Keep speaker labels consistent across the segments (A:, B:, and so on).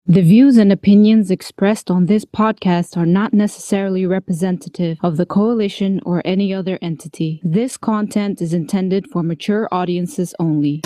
A: The views and opinions expressed on this podcast are not necessarily representative of the coalition or any other entity. This content is intended for mature audiences only.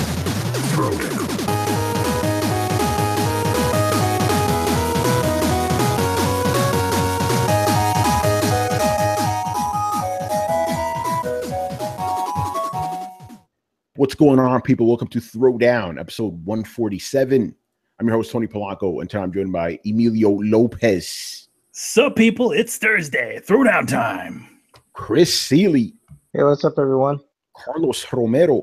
B: What's going on, people? Welcome to Throwdown, episode 147. I'm your host, Tony Polanco, and today I'm joined by Emilio Lopez.
C: Sup, people? It's Thursday. Throwdown time.
B: Chris Seeley.
D: Hey, what's up, everyone?
B: Carlos Romero.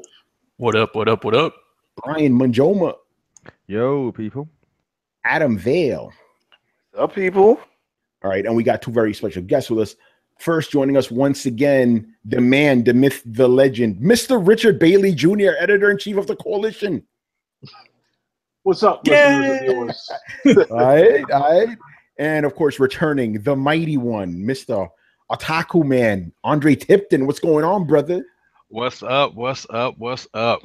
E: What up, what up, what up?
B: Brian Manjoma.
F: Yo, people.
B: Adam Vale.
G: What's up, people?
B: All right, and we got two very special guests with us. First, joining us once again, the man, the myth, the legend, Mr. Richard Bailey Jr., editor-in-chief of the Coalition.
D: What's up,
B: listeners and viewers? All right. And, of course, returning, the mighty one, Mr. Otaku Man, Andre Tipton. What's going on, brother?
E: What's up, what's up, what's up?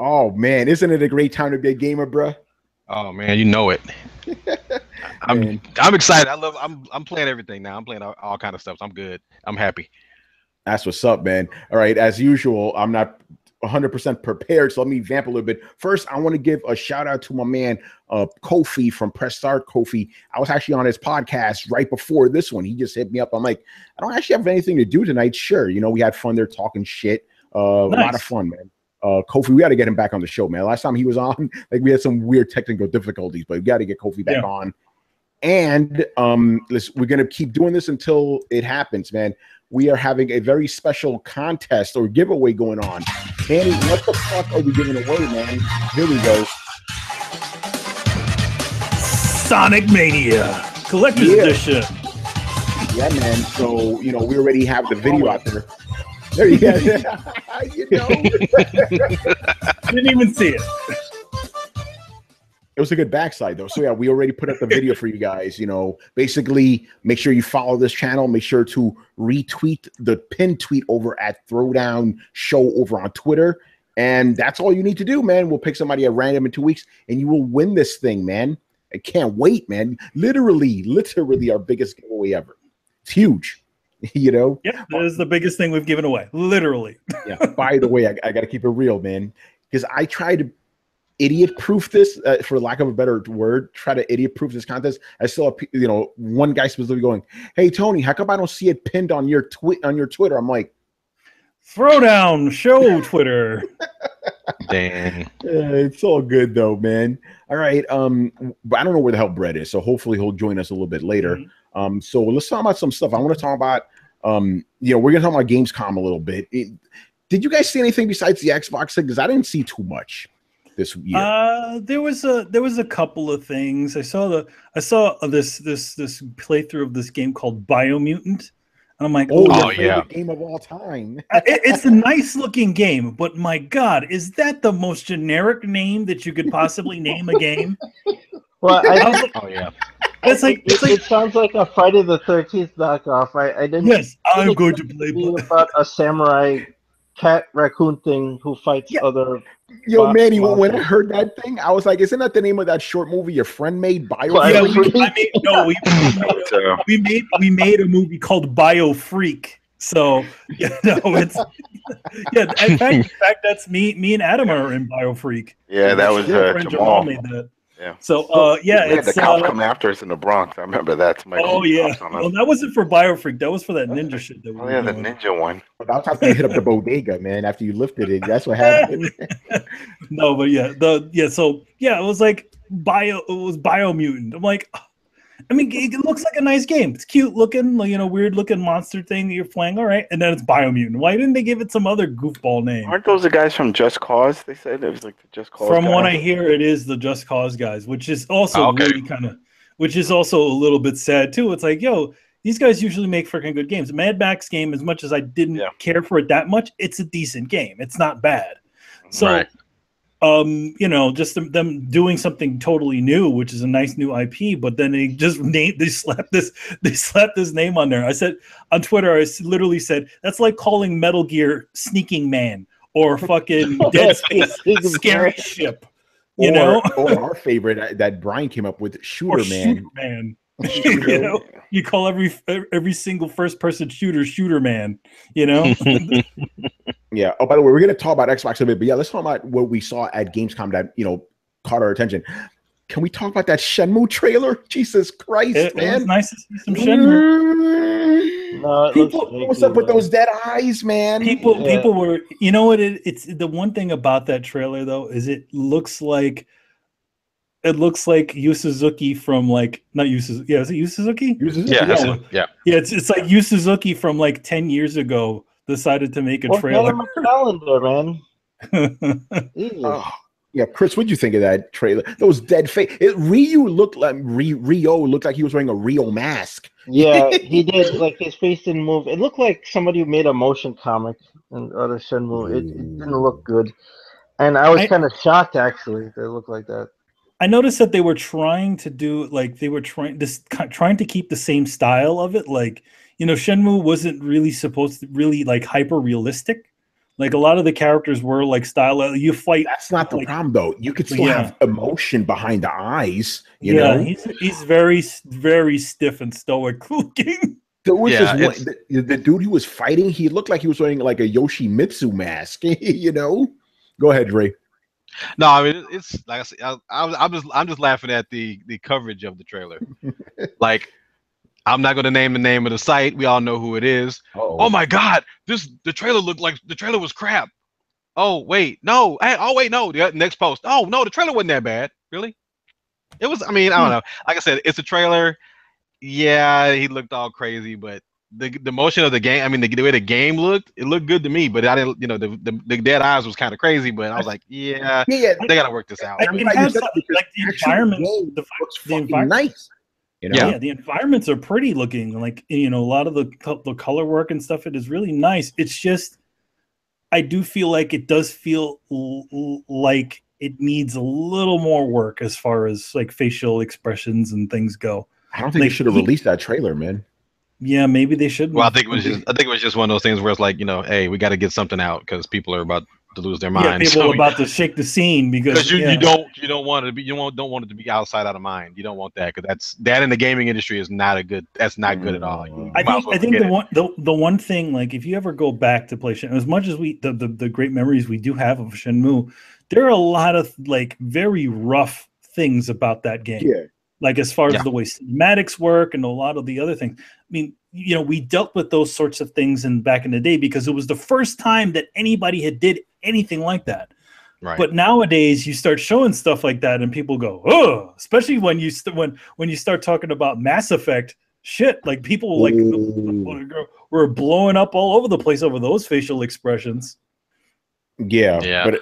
B: Oh, man, isn't it a great time to be a gamer, bro?
E: Oh, man, you know it. I'm excited. I'm playing everything now. I'm playing all kind of stuff. So I'm good. I'm happy. That's
B: what's up, man. All right, as usual, I'm not 100% prepared, so let me vamp a little bit. First, I want to give a shout out to my man Kofi from Press Start. Kofi, I was actually on his podcast right before this one. He just hit me up. I'm like, I don't actually have anything to do tonight. Sure, we had fun there talking shit. Nice. A lot of fun, man. Kofi, we got to get him back on the show, man. Last time he was on, we had some weird technical difficulties, but we got to get Kofi back on. And we're gonna keep doing this until it happens, man. We are having a very special contest or giveaway going on. Danny, what the fuck are we giving away, man? Here we go.
C: Sonic Mania Collector's Edition.
B: Yeah, man. So, we already have the video out there. There you go.
C: Didn't even see it.
B: It was a good backside, though. So, yeah, we already put up the video for you guys. Basically, make sure you follow this channel. Make sure to retweet the pinned tweet over at Throwdown Show over on Twitter. And that's all you need to do, man. We'll pick somebody at random in 2 weeks, and you will win this thing, man. I can't wait, man. Literally our biggest giveaway ever. It's huge,
C: Yeah, that is the biggest thing we've given away. Literally.
B: Yeah. By the way, I got to keep it real, man, because I tried to idiot-proof this, for lack of a better word, try to idiot-proof this contest. I saw, one guy specifically going, "Hey, Tony, how come I don't see it pinned on your Twitter?" I'm like,
C: Throwdown Show Twitter.
E: Dang.
B: It's all good, though, man. All right. But I don't know where the hell Brett is, so hopefully he'll join us a little bit later.
C: Mm-hmm.
B: So let's talk about some stuff. I want to talk about, we're going to talk about Gamescom a little bit. Did you guys see anything besides the Xbox thing? Because I didn't see too much this year.
C: There was a couple of things. I saw this playthrough of this game called Biomutant, and I'm like,
B: favorite game of all time.
C: It's a nice looking game, but my God, is that the most generic name that you could possibly name a game?
D: Well,
C: it
D: sounds like a Friday the 13th knockoff. I didn't.
C: Yes, I'm going to play
D: about a samurai cat raccoon thing who fights other.
B: Yo, Manny, when I heard that thing, I was like, "Isn't that the name of that short movie your friend made?"
C: We made a movie called Bio Freak. So it's In fact, that's me and Adam are in Bio Freak.
G: Yeah, that was Jamal
C: made that.
G: Yeah.
C: So
G: we had the cops come after us in the Bronx. I remember that.
C: Well, that wasn't for BioFreak. That was for that ninja shit.
G: The ninja one.
B: I was having to hit up the bodega, man. After you lifted it, that's what happened.
C: No, but it was like It was Biomutant. I'm like, it looks like a nice game. It's cute looking, weird looking monster thing that you're playing. All right, and then it's Biomutant. Why didn't they give it some other goofball name?
G: Aren't those the guys from Just Cause? They said it was like the Just Cause.
C: From what I hear, it is the Just Cause guys, which is also which is also a little bit sad too. It's like, these guys usually make freaking good games. Mad Max game, as much as I didn't care for it that much, it's a decent game. It's not bad. So.
E: Right.
C: Just them doing something totally new, which is a nice new IP, but then they slapped this name on there. I said on Twitter, I literally said, that's like calling Metal Gear Sneaking Man or fucking Dead Space Scary Ship.
B: or our favorite that Brian came up with, Shooter Man.
C: Shooter Man. You call every single first person shooter man,
B: Yeah. Oh, by the way, we're gonna talk about Xbox a bit, but yeah, let's talk about what we saw at Gamescom that caught our attention. Can we talk about that Shenmue trailer? Jesus Christ, man!
C: It was nice to see some Shenmue.
B: What's up with those dead eyes, man?
C: People were, it's the one thing about that trailer though is it looks like Yu Suzuki from not Yu Suzuki. Yeah, is it Yu Suzuki?
E: Yeah.
C: It's like Yu Suzuki from 10 years ago decided to make a trailer.
D: Calendar, man.
B: Yeah, Chris, what'd you think of that trailer? Those dead face. Ryu looked like Rio looked like he was wearing a Rio mask.
D: Yeah, he did. His face didn't move. It looked like somebody who made a motion comic and other Shenmue. It didn't look good, and I was kind of shocked actually that it looked like that.
C: I noticed that they were trying to do trying to keep the same style of it. Shenmue wasn't really supposed to really hyper realistic. A lot of the characters were style. You fight.
B: That's not the problem, though. You could still have emotion behind the eyes. You know,
C: he's very, very stiff and stoic looking.
B: There was the dude who was fighting. He looked like he was wearing a Yoshimitsu mask. Go ahead, Ray.
E: No, I mean it's like I said. I'm just laughing at the coverage of the trailer. I'm not going to name the name of the site. We all know who it is. Oh my God! The trailer looked like the trailer was crap. Oh wait, no. No. The next post. Oh no, the trailer wasn't that bad. Really? It was. I mean, I don't know. Like I said, it's a trailer. Yeah, he looked all crazy, but the motion of the game. I mean, the way the game looked, it looked good to me. But I didn't. The dead eyes was kind of crazy. But I was like, they got to work this out.
C: The environment. The environment.
B: Nice.
C: Yeah, the environments are pretty looking. A lot of the color work and stuff. It is really nice. It's just, I do feel like it does feel like it needs a little more work as far as facial expressions and things go.
B: I don't think they should have released that trailer, man.
C: Yeah, maybe they should.
E: Well, I think it was just one of those things where it's hey, we got to get something out because people are about to lose their minds.
C: People are about to shake the scene because
E: you don't want it to be don't want it to be outside out of mind. You don't want that because that in the gaming industry is not good. That's not good at all.
C: I think the one thing if you ever go back to play Shenmue, as much as the great memories we do have of Shenmue, there are a lot of very rough things about that game. Yeah. As far as the way cinematics work and a lot of the other things. I mean, we dealt with those sorts of things back in the day because it was the first time that anybody had did anything like that. Right. But nowadays you start showing stuff like that and people go, oh, especially when you start talking about Mass Effect shit, people were blowing up all over the place over those facial expressions.
B: Yeah. But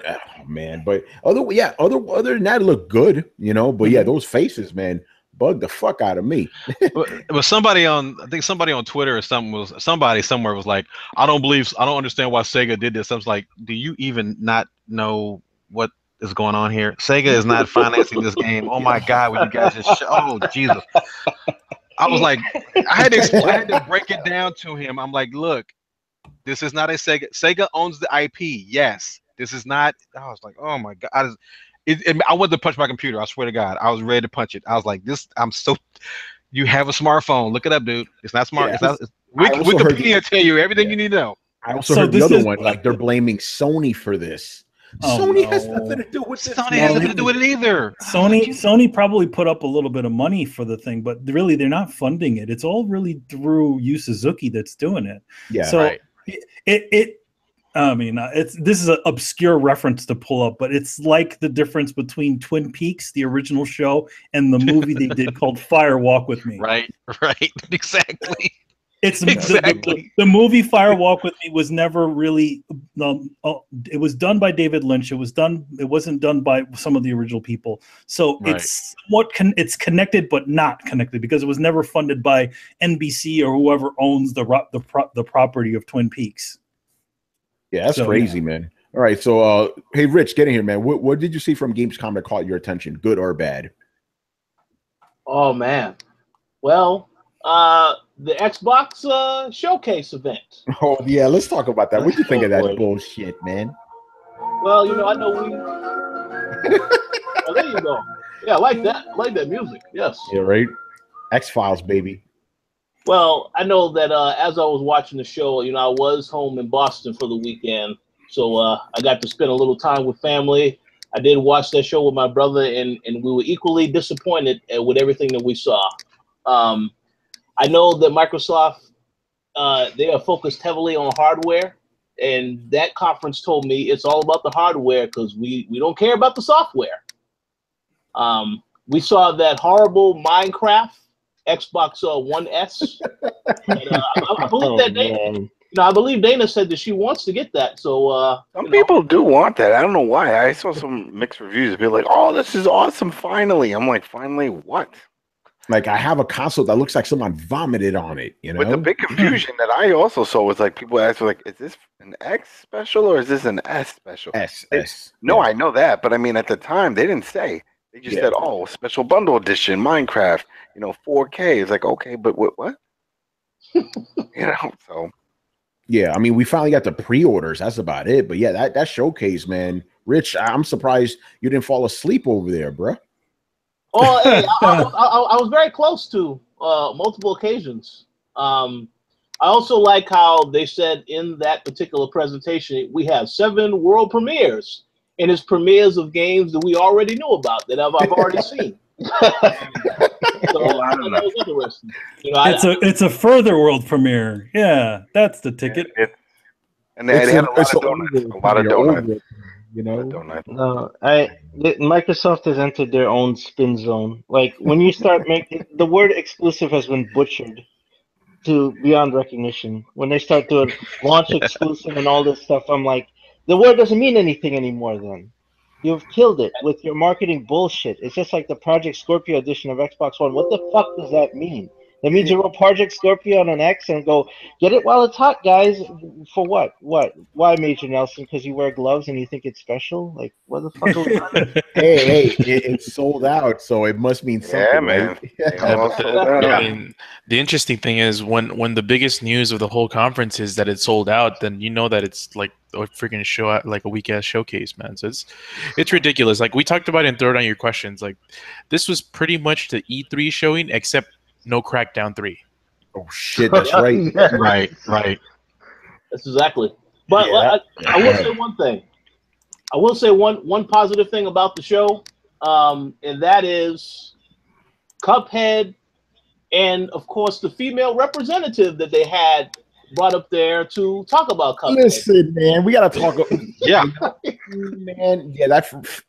B: man, but other than that, it looked good, but yeah, those faces, man, bugged the fuck out of me.
E: but somebody on Twitter or somebody somewhere was like, I don't understand why Sega did this. I was like, do you even not know what is going on here? Sega is not financing this game. Oh my God, when you guys just oh Jesus. I was like, I had to break it down to him. I'm like, look, this is not a Sega. Sega owns the IP. Yes, this is not. I was like, oh my God. I wanted to punch my computer. I swear to God, I was ready to punch it. I was like, you have a smartphone. Look it up, dude. It's not smart.
B: Yeah.
E: Wikipedia tell you everything you need to know.
B: I also heard the other one, they're blaming Sony for this. Sony has nothing to do with this.
E: Sony has nothing to do with it either.
C: Sony probably put up a little bit of money for the thing, but really they're not funding it. It's all really through Yu Suzuki that's doing it.
B: Yeah.
C: So right. This is an obscure reference to pull up, but it's like the difference between Twin Peaks, the original show, and the movie they did called Fire Walk with Me.
E: Right, exactly.
C: It's exactly. The movie Fire Walk with Me was never really. It was done by David Lynch. It wasn't done by some of the original people. So it's it's connected but not connected because it was never funded by NBC or whoever owns the property of Twin Peaks.
B: Yeah, that's crazy, man. All right, so hey, Rich, get in here, man. What did you see from Gamescom that caught your attention, good or bad?
H: Oh man, well, the Xbox showcase event.
B: Oh yeah, let's talk about that. What do you think of that bullshit, man?
H: Well, I know Oh, there you go. Yeah, I like that. I like that music. Yes.
B: Yeah, right. X-Files, baby.
H: Well, I know that as I was watching the show, I was home in Boston for the weekend, so I got to spend a little time with family. I did watch that show with my brother, and we were equally disappointed with everything that we saw. I know that Microsoft, they are focused heavily on hardware, and that conference told me it's all about the hardware because we don't care about the software. We saw that horrible Minecraft Xbox One S. And, I believe that Dana, I believe Dana said that she wants to get that. So
G: some people do want that. I don't know why. I saw some mixed reviews. People like, "Oh, this is awesome! Finally!" I'm like, "Finally what?"
B: Like, I have a console that looks like someone vomited on it.
G: But the big confusion that I also saw was like people asked, like, "Is this an X special or is this an S special?"
B: S.
G: No, yeah. I know that, but I mean, at the time, they didn't say. They just said, "Oh, special bundle edition, Minecraft, 4K." It's like, okay, but what? So.
B: Yeah, I mean, we finally got the pre-orders. That's about it. But yeah, that showcase, man. Rich, I'm surprised you didn't fall asleep over there, bro.
H: Oh, hey, I was very close to multiple occasions. I also like how they said in that particular presentation, we have 7 world premieres. And it's premieres of games that we already knew about, that I've already seen. So,
G: I don't know.
H: That was interesting.
C: It's a further world premiere. Yeah, that's the ticket.
G: And they had a lot of donuts. A lot of donuts.
D: No, Microsoft has entered their own spin zone. Like when you start making the word exclusive has been butchered to beyond recognition. When they start doing launch exclusive and all this stuff, I'm like, the word doesn't mean anything anymore. Then you've killed it with your marketing bullshit. It's just like the Project Scorpio edition of Xbox One. What the fuck does that mean? That means you roll Project Scorpio on an X and go, get it while it's hot, guys. For what? What? Why, Major Nelson? Because you wear gloves and you think it's special? Like, what the fuck are we doing?
B: Hey, it's sold out, so it must mean something,
G: yeah, man.
B: Right?
I: I mean, the interesting thing is when the biggest news of the whole conference is that it's sold out, then you know that it's like a freaking show, like a weak-ass showcase, man. So it's ridiculous. Like we talked about in Throwdown Your Questions, like this was pretty much the E3 showing, except no Crackdown 3.
B: Oh shit, that's right.
E: Right.
H: That's exactly. But I will say one thing. I will say one positive thing about the show, and that is Cuphead, and of course the female representative that they had brought up there to talk about Cuphead.
B: Listen, man, we gotta talk.
E: Yeah,
B: man. I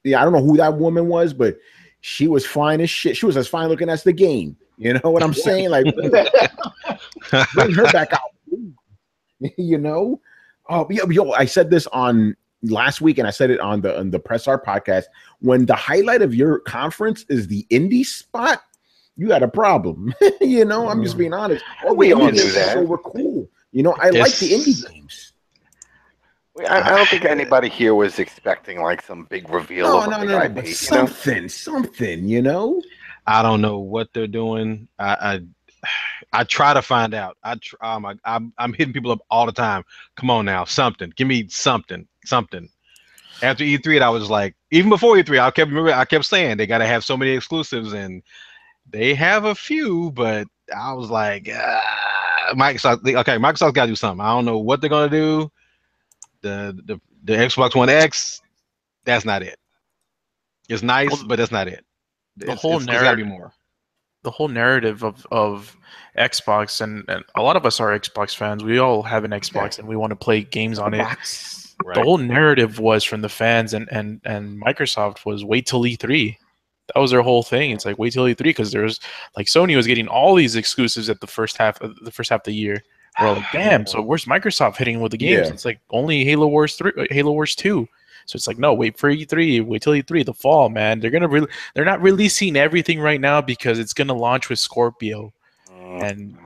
B: don't know who that woman was, but she was fine as shit. She was as fine looking as the game. You know what I'm saying? Like, bring her back out. Oh, yo, I said this on last week, and I said it on the Press Art podcast. When the highlight of your conference is the indie spot, you got a problem. I'm just being honest.
G: We all knew that.
B: So we're cool. I like the indie games.
G: I don't think anybody here was expecting like some big reveal of a big IP.
B: But something.
E: I don't know what they're doing. I try to find out. I'm hitting people up all the time. Come on now, something. Give me something. After E3, I was like, even before E3, I kept saying they got to have so many exclusives, and they have a few, but I was like, Microsoft's got to do something. I don't know what they're gonna do. The Xbox One X, that's not it. It's nice, but that's not it.
I: The whole narrative of Xbox, and a lot of us are Xbox fans. We all have an Xbox and we want to play games on it. Right. The whole narrative was from the fans and Microsoft was wait till E3. That was their whole thing. It's like wait till E3 because there's like Sony was getting all these exclusives at the first half of the year. We're like, damn. So where's Microsoft hitting with the games? Yeah. It's like only Halo Wars 2. So it's like, no, wait for E3. Wait till E3, the fall, man. They're not releasing everything right now because it's gonna launch with Scorpio, and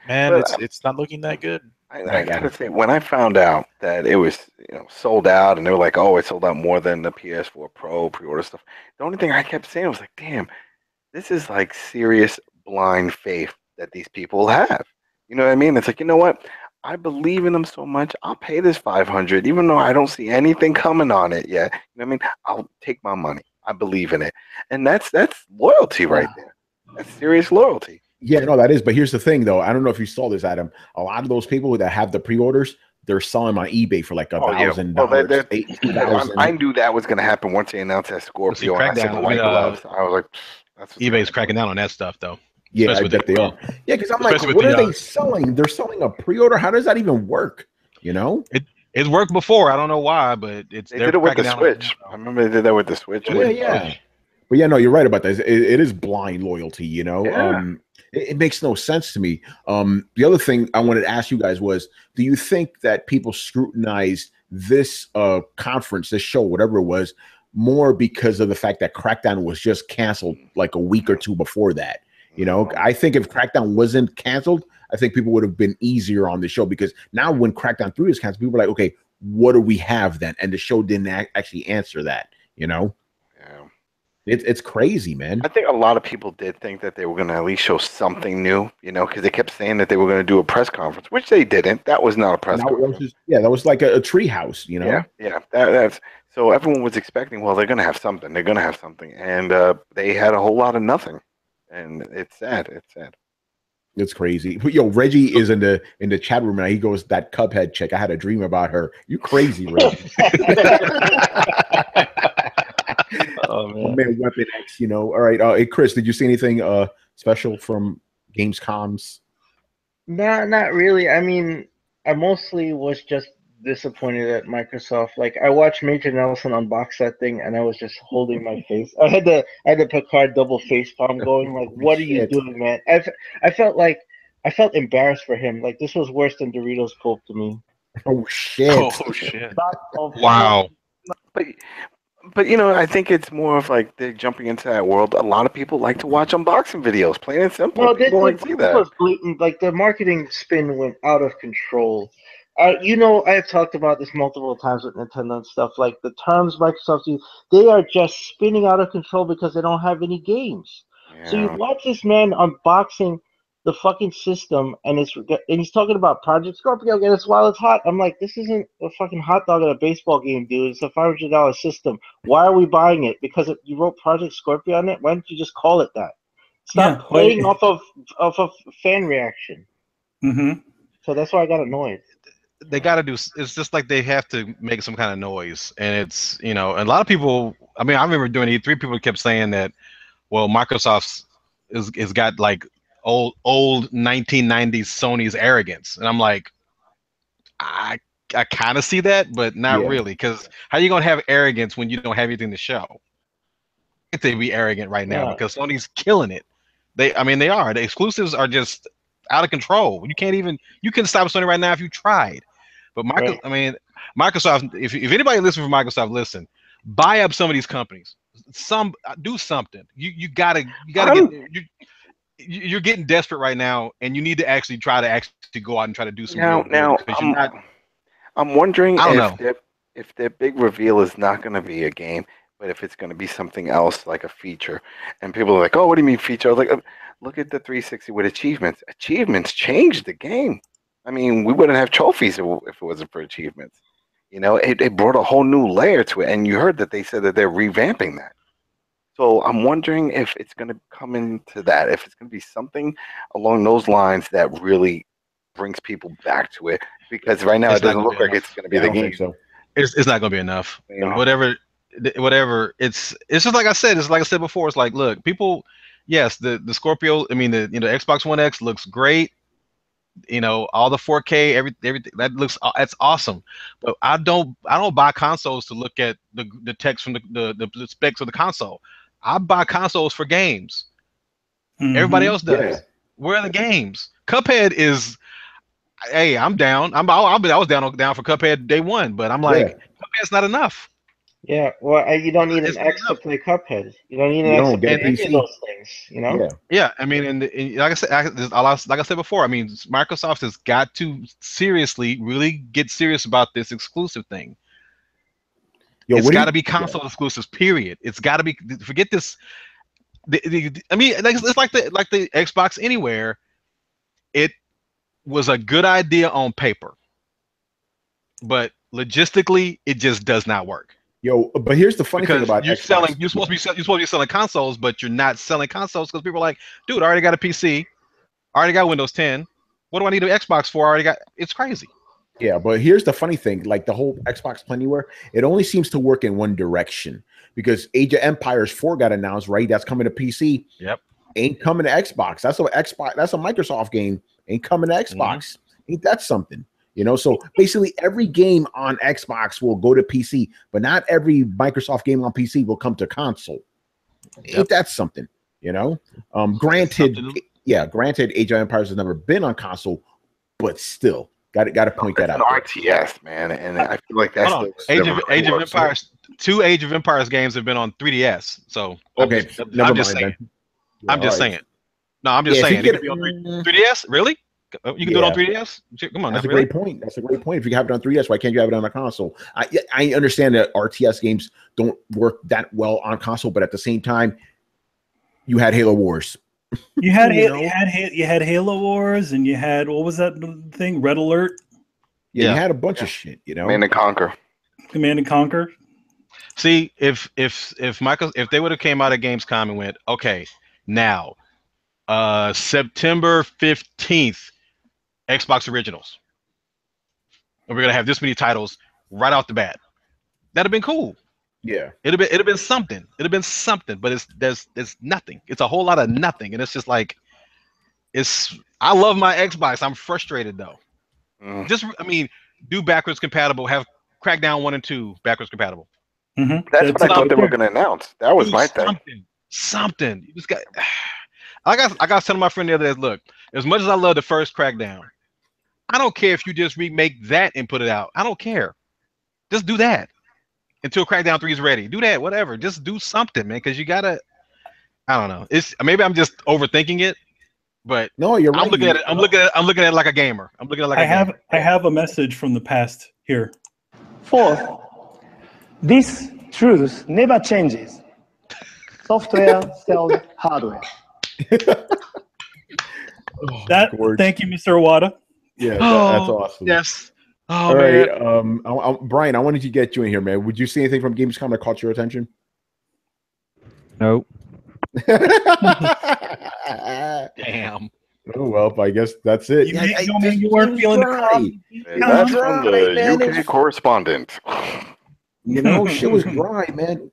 I: man, it's not looking that good.
G: I gotta say, when I found out that it was sold out, and they were like, oh, it sold out more than the PS4 Pro pre-order stuff. The only thing I kept saying was like, damn, this is like serious blind faith that these people have. You know what I mean? It's like, you know what? I believe in them so much. I'll pay this $500, even though I don't see anything coming on it yet. You know what I mean? I'll take my money. I believe in it, and that's loyalty right there. That's serious loyalty.
B: Yeah, no, that is. But here's the thing, though. I don't know if you saw this, Adam. A lot of those people that have the pre-orders, they're selling on eBay for like $1,000.
G: I knew that was going to happen once they announced that Scorpio. And I said white gloves. I was like, that's
E: eBay's cracking down on that stuff, though.
B: Yeah, I bet they are. Yeah, because I'm like, what are they selling? They're selling a pre-order. How does that even work? You know,
E: it's worked before. I don't know why, but
G: they did it with the Switch. I remember they did that with the Switch.
B: Yeah. But yeah, no, you're right about that. It is blind loyalty. You know, it makes no sense to me. The other thing I wanted to ask you guys was, do you think that people scrutinized this conference, this show, whatever it was, more because of the fact that Crackdown was just canceled like a week or two before that? You know, I think if Crackdown wasn't canceled, I think people would have been easier on the show, because now when Crackdown 3 is canceled, people are like, okay, what do we have then? And the show didn't actually answer that, you know?
G: Yeah.
B: It's crazy, man.
G: I think a lot of people did think that they were going to at least show something new, you know, because they kept saying that they were going to do a press conference, which they didn't. That was not a press conference.
B: That was like a tree house, you know?
G: Yeah. That's so everyone was expecting, well, they're going to have something. They're going to have something. And they had a whole lot of nothing. And it's sad. It's sad.
B: It's crazy. Yo, Reggie is in the chat room now. He goes, that Cuphead chick, I had a dream about her. You crazy, Reggie.
D: Oh man.
B: Weapon X, you know. All right. Hey, Chris, did you see anything special from Gamescoms?
D: No, not really. I mean, I mostly was just disappointed at Microsoft. Like, I watched Major Nelson unbox that thing, and I was just holding my face. I had the Picard double face palm going. Like, what are you doing, man? I felt embarrassed for him. Like, this was worse than Doritos Coke to me.
B: Oh shit!
I: Oh shit!
E: Wow.
G: But you know, I think it's more of like they're jumping into that world. A lot of people like to watch unboxing videos, plain and simple.
D: No,
G: People like to see that.
D: Was blatant. Like, the marketing spin went out of control. You know, I've talked about this multiple times with Nintendo and stuff. Like, the terms Microsoft use, they are just spinning out of control because they don't have any games. Yeah. So you watch this man unboxing the fucking system, and he's talking about Project Scorpio, and it's while it's hot. I'm like, this isn't a fucking hot dog at a baseball game, dude. It's a $500 system. Why are we buying it? Because you wrote Project Scorpio on it? Why don't you just call it that? Stop playing off of fan reaction.
C: Mm-hmm.
D: So that's why I got annoyed.
E: They got to do. It's just like they have to make some kind of noise, and it's, you know, and a lot of people. I mean, I remember doing E3. People kept saying that, well, Microsoft's is got like old 1990s Sony's arrogance, and I'm like, I kind of see that, but not really, because how you gonna have arrogance when you don't have anything to show? They be arrogant right now because Sony's killing it. They are. The exclusives are just out of control. You can stop Sony right now if you tried. But Microsoft, if anybody listen from Microsoft, listen, buy up some of these companies. Do something. You're getting desperate right now, and you need to actually try to go out and try to do some.
G: I'm wondering if their big reveal is not going to be a game, but if it's going to be something else like a feature. And people are like, "Oh, what do you mean feature?" I was like, look at the 360 with achievements. Achievements changed the game. I mean, we wouldn't have trophies if it wasn't for achievements. You know, it brought a whole new layer to it, and you heard that they said that they're revamping that. So I'm wondering if it's going to come into that, if it's going to be something along those lines that really brings people back to it. Because right now it doesn't look like it's going to be the game.
B: So
E: it's not going to be enough.
G: You know?
E: Whatever. It's just like I said. It's like I said before. It's like, look, people. Yes, the Scorpio. I mean, the Xbox One X looks great. You know, all the 4K, everything that's awesome. But I don't buy consoles to look at the text from the specs of the console. I buy consoles for games. Mm-hmm. Everybody else does. Yeah. Where are the games? Cuphead is. Hey, I'm down. I was down for Cuphead day one, but I'm like, Cuphead's not enough.
D: Yeah, well, you don't need an X to play Cuphead. You don't need an X to play any of those things, you know?
E: Yeah. I mean, and like I said, like I said before, I mean, Microsoft has got to really get serious about this exclusive thing. It's got to be console exclusives, period. It's got to be. Forget this. I mean, it's like the Xbox Anywhere. It was a good idea on paper, but logistically, it just does not work.
B: Yo, but here's the funny thing
E: Because
B: about
E: you're
B: Xbox.
E: you're supposed to be selling consoles, but you're not selling consoles because people are like, dude, I already got a PC, I already got Windows 10. What do I need an Xbox for? I already got. It's crazy.
B: Yeah, but here's the funny thing: like the whole Xbox Anywhere, it only seems to work in one direction. Because Age of Empires 4 got announced, right? That's coming to PC.
E: Yep.
B: Ain't coming to Xbox. That's a Xbox. That's a Microsoft game. Ain't coming to Xbox. Ain't that something? You know. So basically, every game on Xbox will go to PC, but not every Microsoft game on PC will come to console. Ain't that something? You know. Granted, Age of Empires has never been on console, but still, got to point that out.
G: RTS, man, and I feel like that's
E: Age of Empires. 2 Age of Empires games have been on 3DS. So
B: okay,
E: I'm just saying. I'm just saying. No, I'm just saying. It could be on 3DS. Really? You can do it on 3DS? Come on,
B: that's a great point. That's a great point. If you have it on 3DS, why can't you have it on a console? I understand that RTS games don't work that well on console, but at the same time, you had Halo Wars.
C: You had Halo Wars, and you had, what was that thing? Red Alert.
B: Yeah, you had a bunch of shit. You know,
G: Command
C: and Conquer.
E: See, if they would have came out of Gamescom and went, okay, now September 15th, Xbox Originals, and we're gonna have this many titles right off the bat, that'd have been cool.
B: Yeah,
E: it'd have been something. It'd have been something, but there's nothing. It's a whole lot of nothing, and it's just like I love my Xbox. I'm frustrated though. Do backwards compatible. Have Crackdown 1 and 2 backwards compatible.
G: That's what I thought they were going to announce. That was my thing.
E: Something. You just got. I got telling my friend the other day, look, as much as I love the first Crackdown, I don't care if you just remake that and put it out. I don't care. Just do that until Crackdown 3 is ready. Do that, whatever. Just do something, man, because you gotta. I don't know. Maybe I'm just overthinking it, but
B: no, you're right.
E: I'm looking at it like a gamer. I'm looking at it like
C: I have a message from the past here.
J: Fourth, this truth never changes. Software sells hardware.
C: Thank you, Mr. Iwata.
B: Yeah, that's awesome.
E: Yes.
B: All right, Brian, I wanted to get you in here, man. Would you see anything from Gamescom that caught your attention?
F: No.
E: Damn.
B: Oh well, I guess that's it.
C: You weren't feeling the
G: That's from the UK correspondent.
B: You know, shit was dry, man.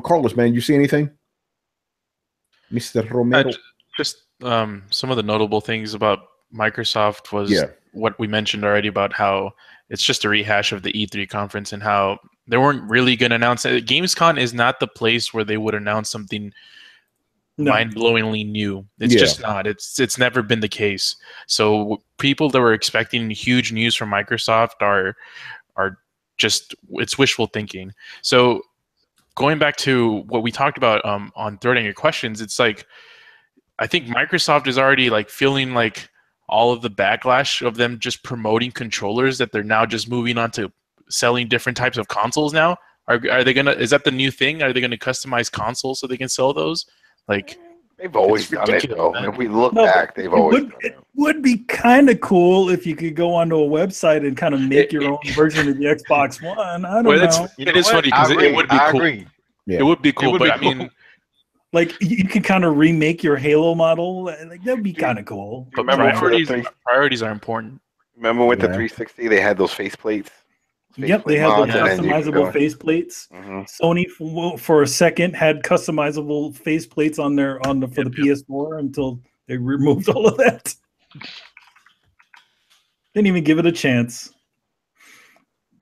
B: Carlos, man, you see anything? Mr. Romero.
I: Just some of the notable things about Microsoft was what we mentioned already about how it's just a rehash of the E3 conference and how they weren't really going to announce it. Gamescom is not the place where they would announce something mind-blowingly new. It's just not. It's never been the case. So people that were expecting huge news from Microsoft are just, it's wishful thinking. So going back to what we talked about on Throwdown Your Questions, it's like I think Microsoft is already like feeling like all of the backlash of them just promoting controllers, that they're now just moving on to selling different types of consoles now. Are they gonna? Is that the new thing? Are they gonna customize consoles so they can sell those? Like
G: they've always done it though. If we look back, they've always done it.
C: It would be kind of cool if you could go onto a website and kind of make your own version of the Xbox One. I don't know.
I: It is funny because it would be cool.
B: Yeah.
I: It would be cool, but I mean,
C: like you could kind of remake your Halo model. Like that'd be kind of cool.
I: But priorities are important.
G: Remember with the 360, they had those faceplates.
C: Yep, they had those customizable faceplates. Sony for a second had customizable faceplates for the PS4 until they removed all of that. Didn't even give it a chance.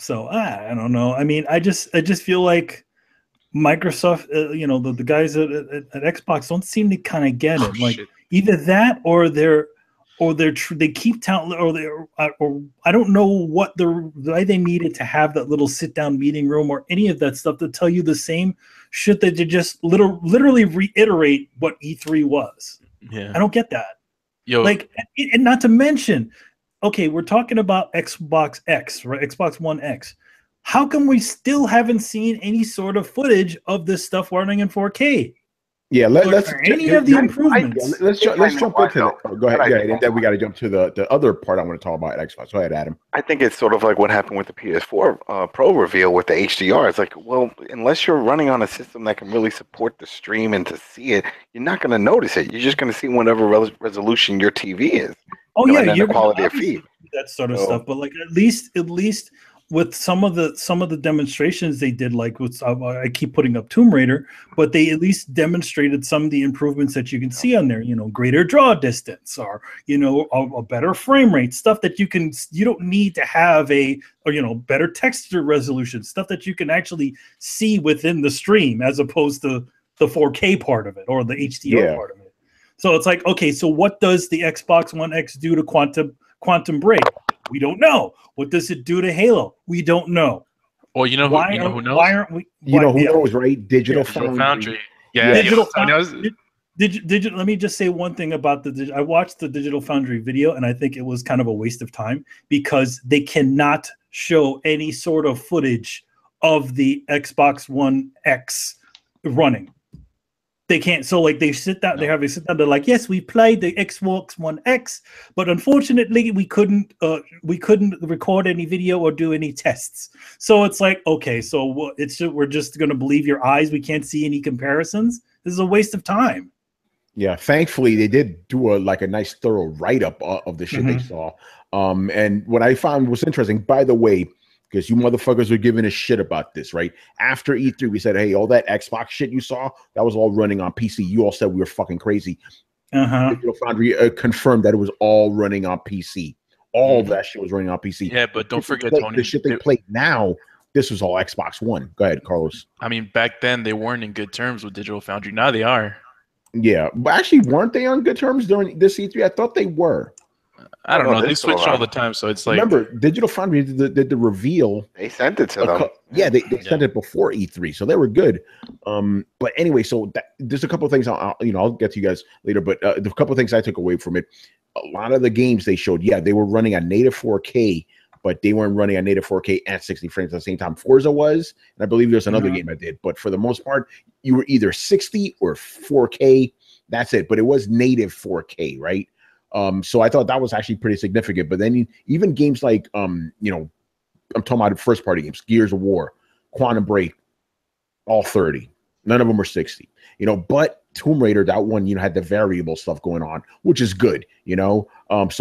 C: So I don't know. I mean, I just feel like Microsoft, the guys at Xbox don't seem to kind of get it. Like either that or they keep telling, or I don't know why they needed to have that little sit down meeting room or any of that stuff to tell you the same shit that they just literally reiterate what E3 was.
I: Yeah,
C: I don't get that. And not to mention, okay, we're talking about Xbox X, right? Xbox One X. How come we still haven't seen any sort of footage of this stuff running in 4K?
B: Yeah, let's
C: any of the improvements.
B: let's jump into that. Oh, go ahead,
G: I
B: and then we got to jump to the other part I want to talk about at Xbox. Go ahead, Adam.
G: I think it's sort of like what happened with the PS4 Pro reveal with the HDR. It's like, well, unless you're running on a system that can really support the stream and to see it, you're not going to notice it. You're just going to see whatever resolution your TV is.
C: Oh
G: you know,
C: yeah,
G: and
C: you're
G: the quality of feed.
C: That sort of stuff. But like at least with some of the demonstrations they did, like with I keep putting up Tomb Raider, but they at least demonstrated some of the improvements that you can see on there. You know, greater draw distance, or you know, a better frame rate, stuff that you don't need to have better texture resolution, stuff that you can actually see within the stream as opposed to the 4K part of it or the HDR part of it. So it's like, okay, so what does the Xbox One X do to Quantum Break? We don't know. What does it do to Halo? We don't know.
I: Well, you know who knows?
C: Why aren't we?
B: You know who knows, right? Digital
I: Foundry.
B: Yeah.
C: Digital Foundry. Let me just say one thing about I watched the Digital Foundry video, and I think it was kind of a waste of time because they cannot show any sort of footage of the Xbox One X running. They can't. So like they sit down, they're like, yes, we played the Xbox One X, but unfortunately we couldn't record any video or do any tests. So it's like, okay, so we're just gonna believe your eyes. We can't see any comparisons. This is a waste of time.
B: Yeah, thankfully they did do a nice thorough write-up of the shit they saw. And what I found was interesting, by the way, because you motherfuckers were giving a shit about this, right? After E3, we said, hey, all that Xbox shit you saw, that was all running on PC. You all said we were fucking crazy. Digital Foundry confirmed that it was all running on PC. All of that shit was running on PC.
I: Yeah, but don't forget, Tony,
B: the shit they played now, this was all Xbox One. Go ahead, Carlos.
I: I mean, back then they weren't in good terms with Digital Foundry. Now they are.
B: Yeah, but actually, weren't they on good terms during this E3? I thought they were.
I: I don't know. They switch all the time, so it's like.
B: Remember, Digital Foundry did the reveal.
G: They sent it to them.
B: Yeah, they sent it before E3, so they were good. But anyway, so there's a couple of things I'll get to you guys later. But the couple of things I took away from it, a lot of the games they showed, they were running at native 4K, but they weren't running at native 4K at 60 frames at the same time. Forza was, and I believe there's another game I did. But for the most part, you were either 60 or 4K. That's it. But it was native 4K, right? So I thought that was actually pretty significant. But then even games like, I'm talking about first party games, Gears of War, Quantum Break, all 30. None of them were 60, but Tomb Raider, that one, had the variable stuff going on, which is good, so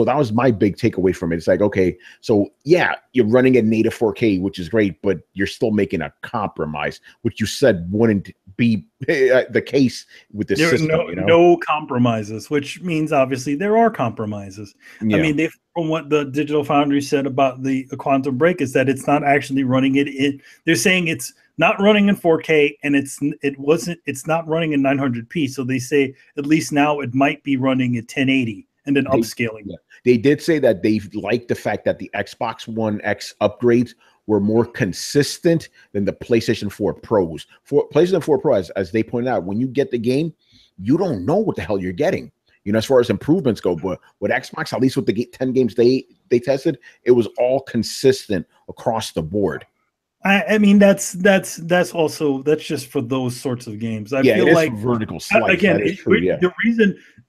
B: that was my big takeaway from it. It's like, okay, so yeah, you're running at native 4K, which is great, but you're still making a compromise, which you said wouldn't be the case with this system.
C: No compromises, which means obviously there are compromises. Yeah. I mean, from what the Digital Foundry said about the Quantum Break is that it's not actually running it. They're saying it's not running in 4K, and it's not running in 900p. So they say at least now it might be running at 1080 and then upscaling.
B: Yeah. They did say that they liked the fact that the Xbox One X upgrades were more consistent than the PlayStation 4 Pros. For PlayStation 4 Pro, as they pointed out, when you get the game, you don't know what the hell you're getting. As far as improvements go, but with Xbox, at least with the 10 games they tested, it was all consistent across the board.
C: I mean, that's just for those sorts of games. I feel like
B: vertical slice.
C: Again,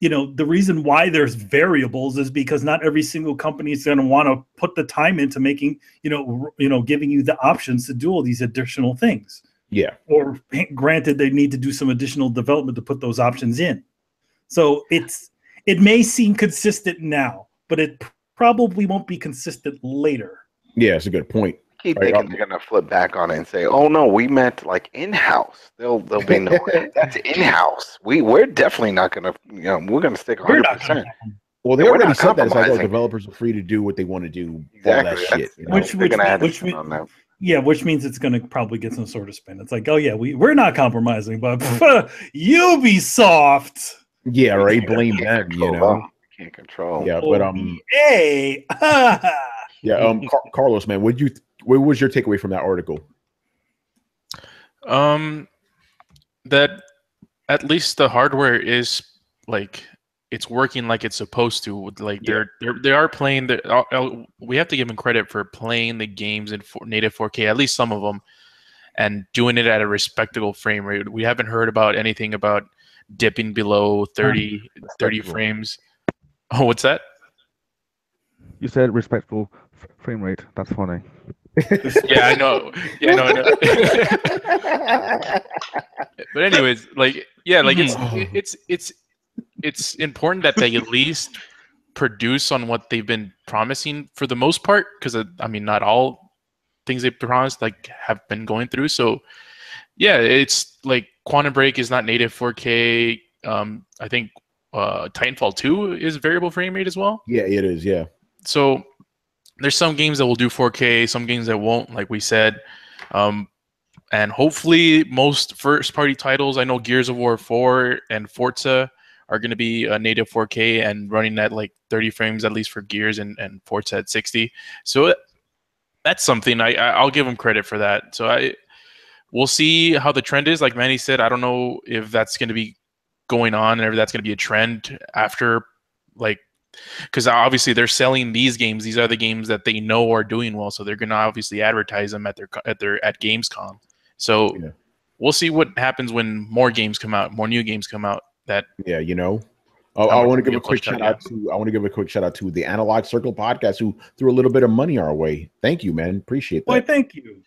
B: the
C: reason why there's variables is because not every single company is going to want to put the time into making, giving you the options to do all these additional things.
B: Yeah.
C: Or granted, they need to do some additional development to put those options in. So it may seem consistent now, but it probably won't be consistent later.
B: Yeah, that's a good point.
G: Keep thinking they're gonna flip back on it and say, "Oh no, we meant like in-house." They'll be no, that's in-house. We're definitely not gonna, we're gonna stick 100%.
B: Well, they already said that. It's like, developers are free to do what they want to do.
G: Exactly.
B: All that shit.
C: Which means it's gonna probably get some sort of spin. It's like, oh yeah, we're not compromising, but Ubisoft.
B: Yeah, right. Blame them.
G: Can't control.
B: Yeah, but
C: hey.
B: Yeah, Carlos, man, what was your takeaway from that article?
I: That at least the hardware is like it's working like it's supposed to. Like they are playing. We have to give them credit for playing the games in native 4K, at least some of them, and doing it at a respectable frame rate. We haven't heard about anything about dipping below 30 frames. Oh, what's that?
F: You said respectful frame rate. That's funny.
I: Yeah, I know. Yeah, I know. But anyways, like, yeah, like it's important that they at least produce on what they've been promising for the most part, because I mean, not all things they promised like have been going through. So yeah, it's like Quantum Break is not native 4K. I think Titanfall 2 is variable frame rate as well.
B: Yeah, it is. Yeah.
I: So there's some games that will do 4K, some games that won't, like we said. And hopefully most first-party titles, I know Gears of War 4 and Forza are going to be native 4K and running at like 30 frames at least for Gears, and Forza at 60. So that's something I'll give them credit for that. So we'll see how the trend is. Like Manny said, I don't know if that's going to be going on and if that's going to be a trend after, like, because obviously they're selling these games. These are the games that they know are doing well, so they're going to obviously advertise them at Gamescom. So we'll see what happens when more games come out, more new games come out. That
B: I want to give a quick shout out to the Analog Circle podcast, who threw a little bit of money our way. Thank you, man. Appreciate that.
C: Why, thank you.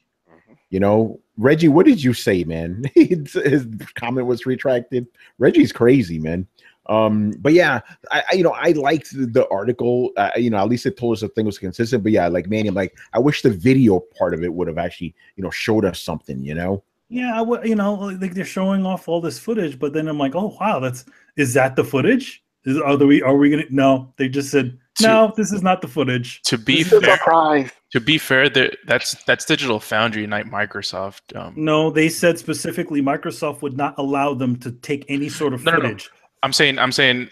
B: You know, Reggie, what did you say, man? His comment was retracted. Reggie's crazy, man. But yeah, I liked the article. At least it told us the thing was consistent. But yeah, like Manny, I'm like, I wish the video part of it would have actually, showed us something,
C: Yeah, like they're showing off all this footage, but then I'm like, oh wow, is that the footage? Are we gonna? No, they just said no. This is not the footage.
I: To be fair, that's Digital Foundry, not Microsoft.
C: No, they said specifically Microsoft would not allow them to take any sort of footage.
I: No. I'm saying,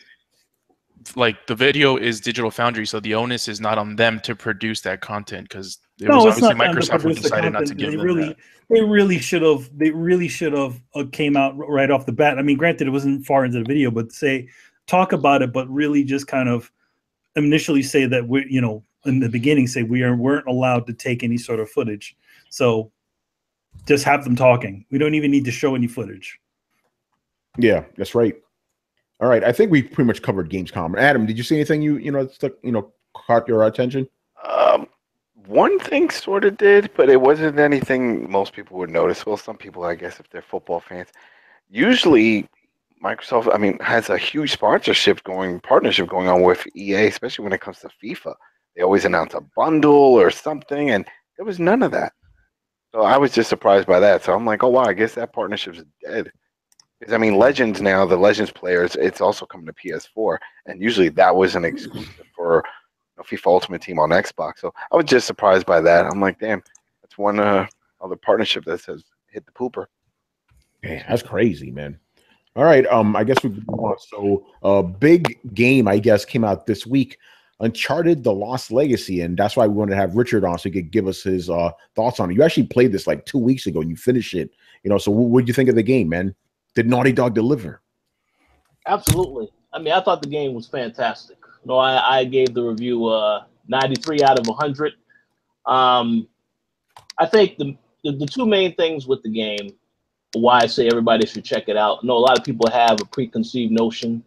I: like, the video is Digital Foundry, so the onus is not on them to produce that content, because it was obviously Microsoft who decided not to give them that.
C: They really should have. They really should have came out right off the bat. I mean, granted, it wasn't far into the video, but talk about it, but really just kind of initially say that in the beginning say weren't allowed to take any sort of footage. So just have them talking. We don't even need to show any footage.
B: Yeah, that's right. All right, I think we pretty much covered Gamescom. Adam, did you see anything caught your attention?
G: One thing sort of did, but it wasn't anything most people would notice. Well, some people, I guess, if they're football fans. Usually, Microsoft, has a huge partnership going on with EA, especially when it comes to FIFA. They always announce a bundle or something, and there was none of that. So I was just surprised by that. So I'm like, oh wow, I guess that partnership's dead. Because Legends now, the Legends players, it's also coming to PS4, and usually that was an exclusive for FIFA Ultimate Team on Xbox. So I was just surprised by that. I'm like, damn, that's one other partnership that has hit the pooper.
B: Man, that's crazy, man. All right, I guess we move on. So a big game, I guess, came out this week, Uncharted: The Lost Legacy, and that's why we wanted to have Richard on so he could give us his thoughts on it. You actually played this like 2 weeks ago and you finished it. So what did you think of the game, man? Did Naughty Dog deliver?
H: Absolutely. I thought the game was fantastic. I gave the review 93 out of 100. I think the two main things with the game, why I say everybody should check it out. I know a lot of people have a preconceived notion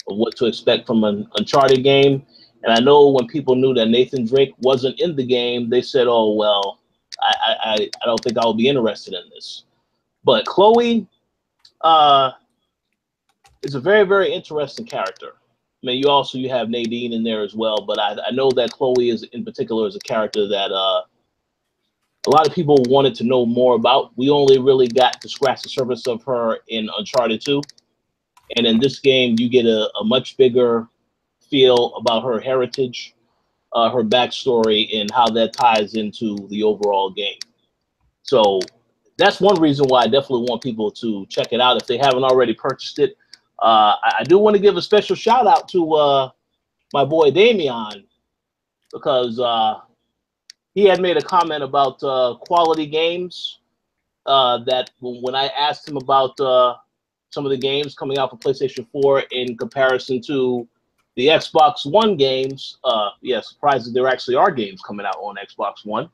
H: of what to expect from an Uncharted game. And I know when people knew that Nathan Drake wasn't in the game, they said, oh, well, I don't think I'll be interested in this. But Chloe is a very, very interesting character. You have Nadine in there as well, but I know that Chloe in particular is a character that a lot of people wanted to know more about. We only really got to scratch the surface of her in Uncharted 2. And in this game, you get a much bigger feel about her heritage, her backstory, and how that ties into the overall game. So that's one reason why I definitely want people to check it out if they haven't already purchased it. I do want to give a special shout out to my boy Damien, because he had made a comment about quality games, that when I asked him about some of the games coming out for PlayStation 4 in comparison to the Xbox One games, surprised that there actually are games coming out on Xbox One,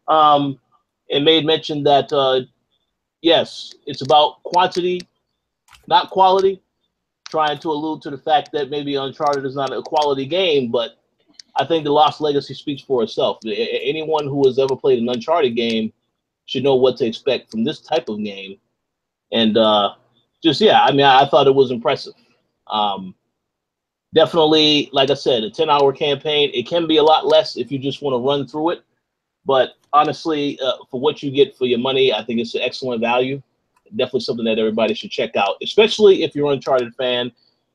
H: and made mention that, yes, it's about quantity, not quality. trying to allude to the fact that maybe Uncharted is not a quality game, but I think the Lost Legacy speaks for itself. Anyone who has ever played an Uncharted game should know what to expect from this type of game. And I thought it was impressive. Definitely, like I said, a 10-hour campaign. It can be a lot less if you just want to run through it. But honestly, for what you get for your money, I think it's an excellent value. Definitely something that everybody should check out, especially if you're an Uncharted fan.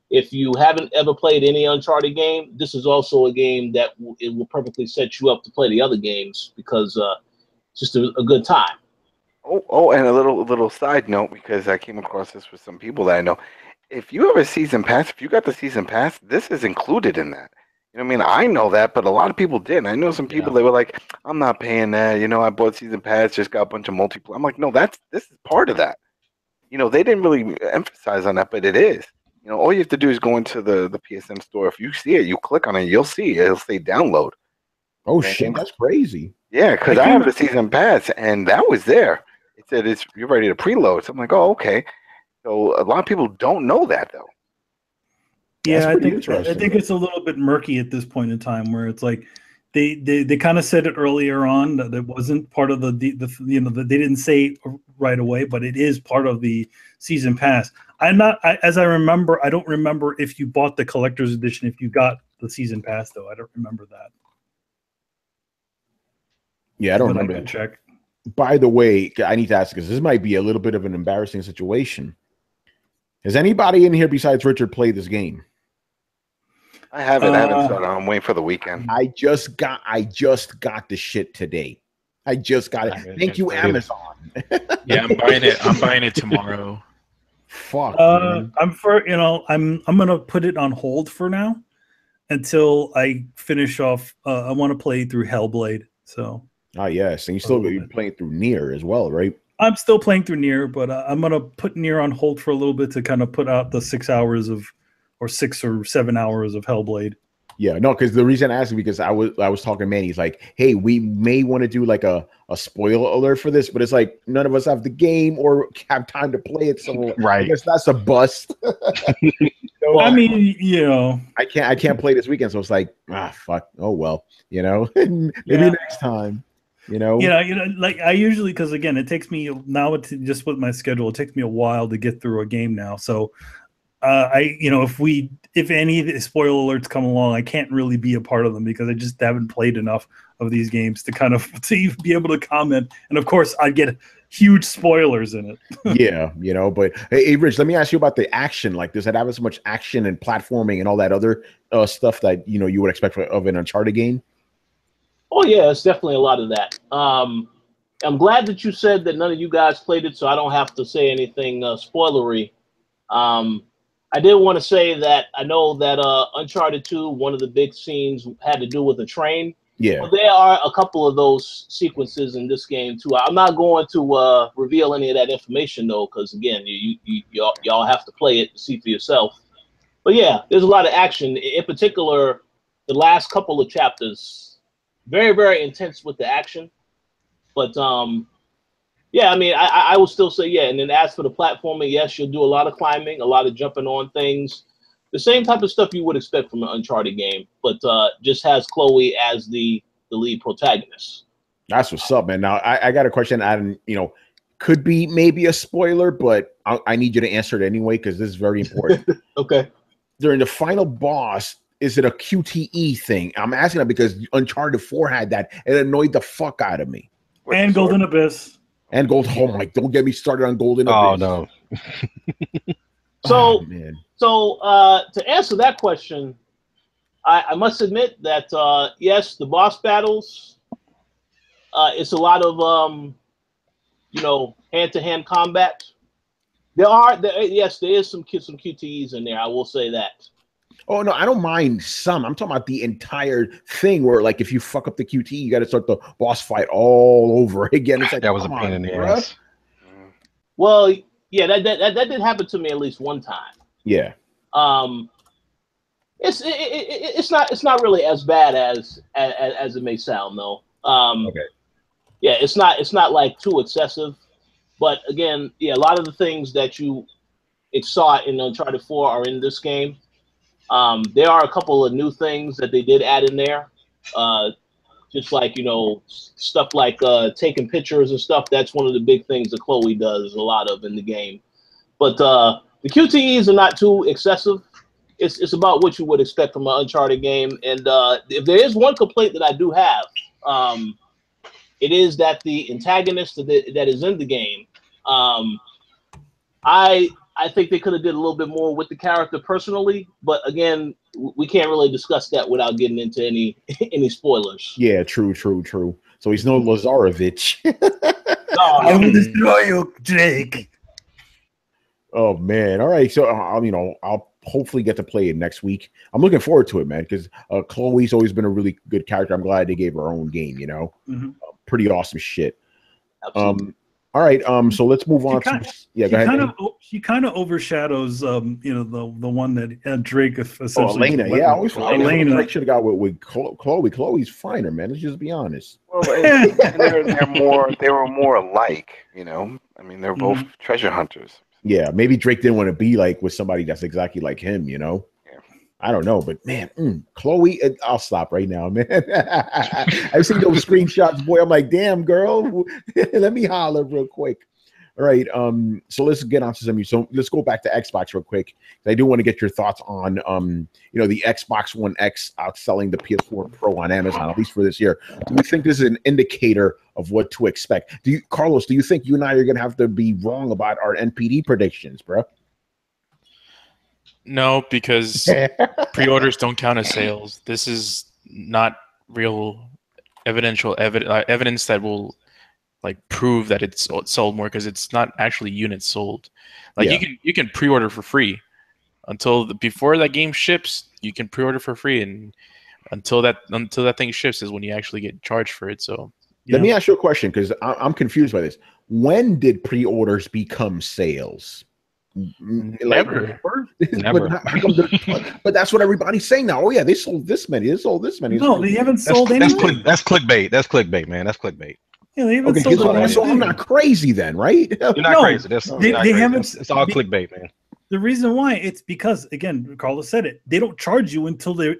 H: If you haven't ever played any Uncharted game, this is also a game that it will perfectly set you up to play the other games because it's just a good time.
G: Oh, and a little side note, because I came across this with some people that I know. If you have a season pass, if you got the season pass, this is included in that. You know what I mean? I know that, but a lot of people didn't. I know some people that were like, I'm not paying that. You know, I bought season pass, just got a bunch of multiplayer. I'm like, no, this is part of that. You know, they didn't really emphasize on that, but it is. You know, all you have to do is go into the PSN store. If you see it, you click on it, you'll see it. It'll say download.
B: Oh, shit, that's crazy.
G: Yeah, because I have the season pass, and that was there. It said you're ready to preload. So I'm like, oh, okay. So a lot of people don't know that, though.
C: Yeah, I think it's a little bit murky at this point in time, where it's like they kind of said it earlier on that it wasn't part of the they didn't say it right away, but it is part of the season pass. As I remember, I don't remember if you bought the collector's edition, if you got the season pass, though. I don't remember that.
B: Yeah, I don't remember that.
C: Check.
B: By the way, I need to ask because this might be a little bit of an embarrassing situation. Has anybody in here besides Richard played this game?
G: I haven't started. I'm waiting for the weekend.
B: I just got the shit today. I just got it. Thank you, Amazon.
I: Yeah, I'm buying it tomorrow.
B: Fuck.
C: I'm gonna put it on hold for now until I finish off. I want to play through Hellblade. So.
B: Oh yes, and you're playing through Nier as well, right? I'm
C: still playing through Nier, but I'm gonna put Nier on hold for a little bit to kind of put out the 6 or 7 hours of Hellblade.
B: Yeah, no, because the reason I asked is because I was talking to Manny. He's like, hey, we may want to do like a spoiler alert for this, but it's like none of us have the game or have time to play it. So
E: right.
B: I guess that's a bust.
C: So, I mean, you know,
B: I can't play this weekend, so it's like, fuck. Oh well, you know, maybe next time. You know,
C: like I usually, because again, it takes me now just with my schedule, it takes me a while to get through a game now. So if any of the spoiler alerts come along, I can't really be a part of them because I just haven't played enough of these games to be able to comment. And of course, I get huge spoilers in it.
B: Yeah, but hey, Rich, let me ask you about the action. Like, does it have as much action and platforming and all that other stuff that you would expect of an Uncharted game?
H: Oh yeah, it's definitely a lot of that. I'm glad that you said that none of you guys played it, so I don't have to say anything spoilery. I did want to say that I know that Uncharted 2, one of the big scenes had to do with a train.
B: Yeah.
H: Well, there are a couple of those sequences in this game too. I'm not going to reveal any of that information though, because again, y'all have to play it to see for yourself. But yeah, there's a lot of action. In particular, the last couple of chapters. Very, very intense with the action. But, yeah, I mean, I would still say, yeah. And then as for the platforming, yes, you'll do a lot of climbing, a lot of jumping on things. The same type of stuff you would expect from an Uncharted game, but just has Chloe as the lead protagonist.
B: That's what's up, man. Now, I got a question. Could be maybe a spoiler, but I need you to answer it anyway because this is very important.
H: Okay.
B: During the final boss, is it a QTE thing? I'm asking that because Uncharted 4 had that. It annoyed the fuck out of me.
C: And Golden Abyss.
B: And don't get me started on Golden Abyss.
E: Oh, no.
H: So to answer that question, I must admit that, yes, the boss battles, it's a lot of, hand-to-hand combat. There is some QTEs in there. I will say that.
B: Oh, no, I don't mind some. I'm talking about the entire thing where, like, if you fuck up the QT, you got to start the boss fight all over again. It's like,
E: that was a pain in the ass.
H: Well, yeah, that did happen to me at least one time.
B: Yeah.
H: It's not really as bad as it may sound, though.
B: Okay.
H: Yeah, it's not like too excessive, but again, yeah, a lot of the things that you saw in Uncharted 4 are in this game. There are a couple of new things that they did add in there. Just like, stuff like taking pictures and stuff. That's one of the big things that Chloe does a lot of in the game. But the QTEs are not too excessive. It's about what you would expect from an Uncharted game. And if there is one complaint that I do have, it is that the antagonist that is in the game, I think they could have did a little bit more with the character personally, but again, we can't really discuss that without getting into any spoilers.
B: Yeah, true. So he's no Lazarevich.
C: I will destroy you, Drake.
B: Oh man! All right, so I'll hopefully get to play it next week. I'm looking forward to it, man, because Chloe's always been a really good character. I'm glad they gave her own game. Pretty awesome shit.
H: Absolutely.
B: All right, so let's move on. Go ahead.
C: She kind of overshadows, the one that Drake essentially.
B: Elena, yeah, I always Elena. Drake should have got with Chloe. Chloe's finer, man. Let's just be honest.
G: Well, and they were more alike. I mean, they're both treasure hunters.
B: Yeah, maybe Drake didn't want to be like with somebody that's exactly like him. I don't know, but man, Chloe, I'll stop right now, man. I've seen those screenshots, boy. I'm like, damn, girl, let me holler real quick. All right, so let's get on to some. So let's go back to Xbox real quick. I do want to get your thoughts on, the Xbox One X outselling the PS4 Pro on Amazon, at least for this year. Do you think this is an indicator of what to expect? Carlos, do you think you and I are going to have to be wrong about our NPD predictions, bro?
I: No, because pre-orders don't count as sales. This is not real evidence that will prove that it's sold more, because it's not actually units sold. You can pre-order for free before that game ships. You can pre-order for free, and until that thing ships is when you actually get charged for it. So
B: let me ask you a question, because I'm confused by this. When did pre-orders become sales?
I: Never.
B: But that's what everybody's saying now. Oh yeah, they sold this many.
C: No, they haven't sold anything.
E: That's clickbait. That's clickbait, man. That's clickbait.
C: Yeah, they haven't sold
B: so I'm not crazy then, right?
E: You're not crazy.
C: They haven't.
E: It's all clickbait, man.
C: The reason why, it's because, again, Carlos said it. They don't charge you until the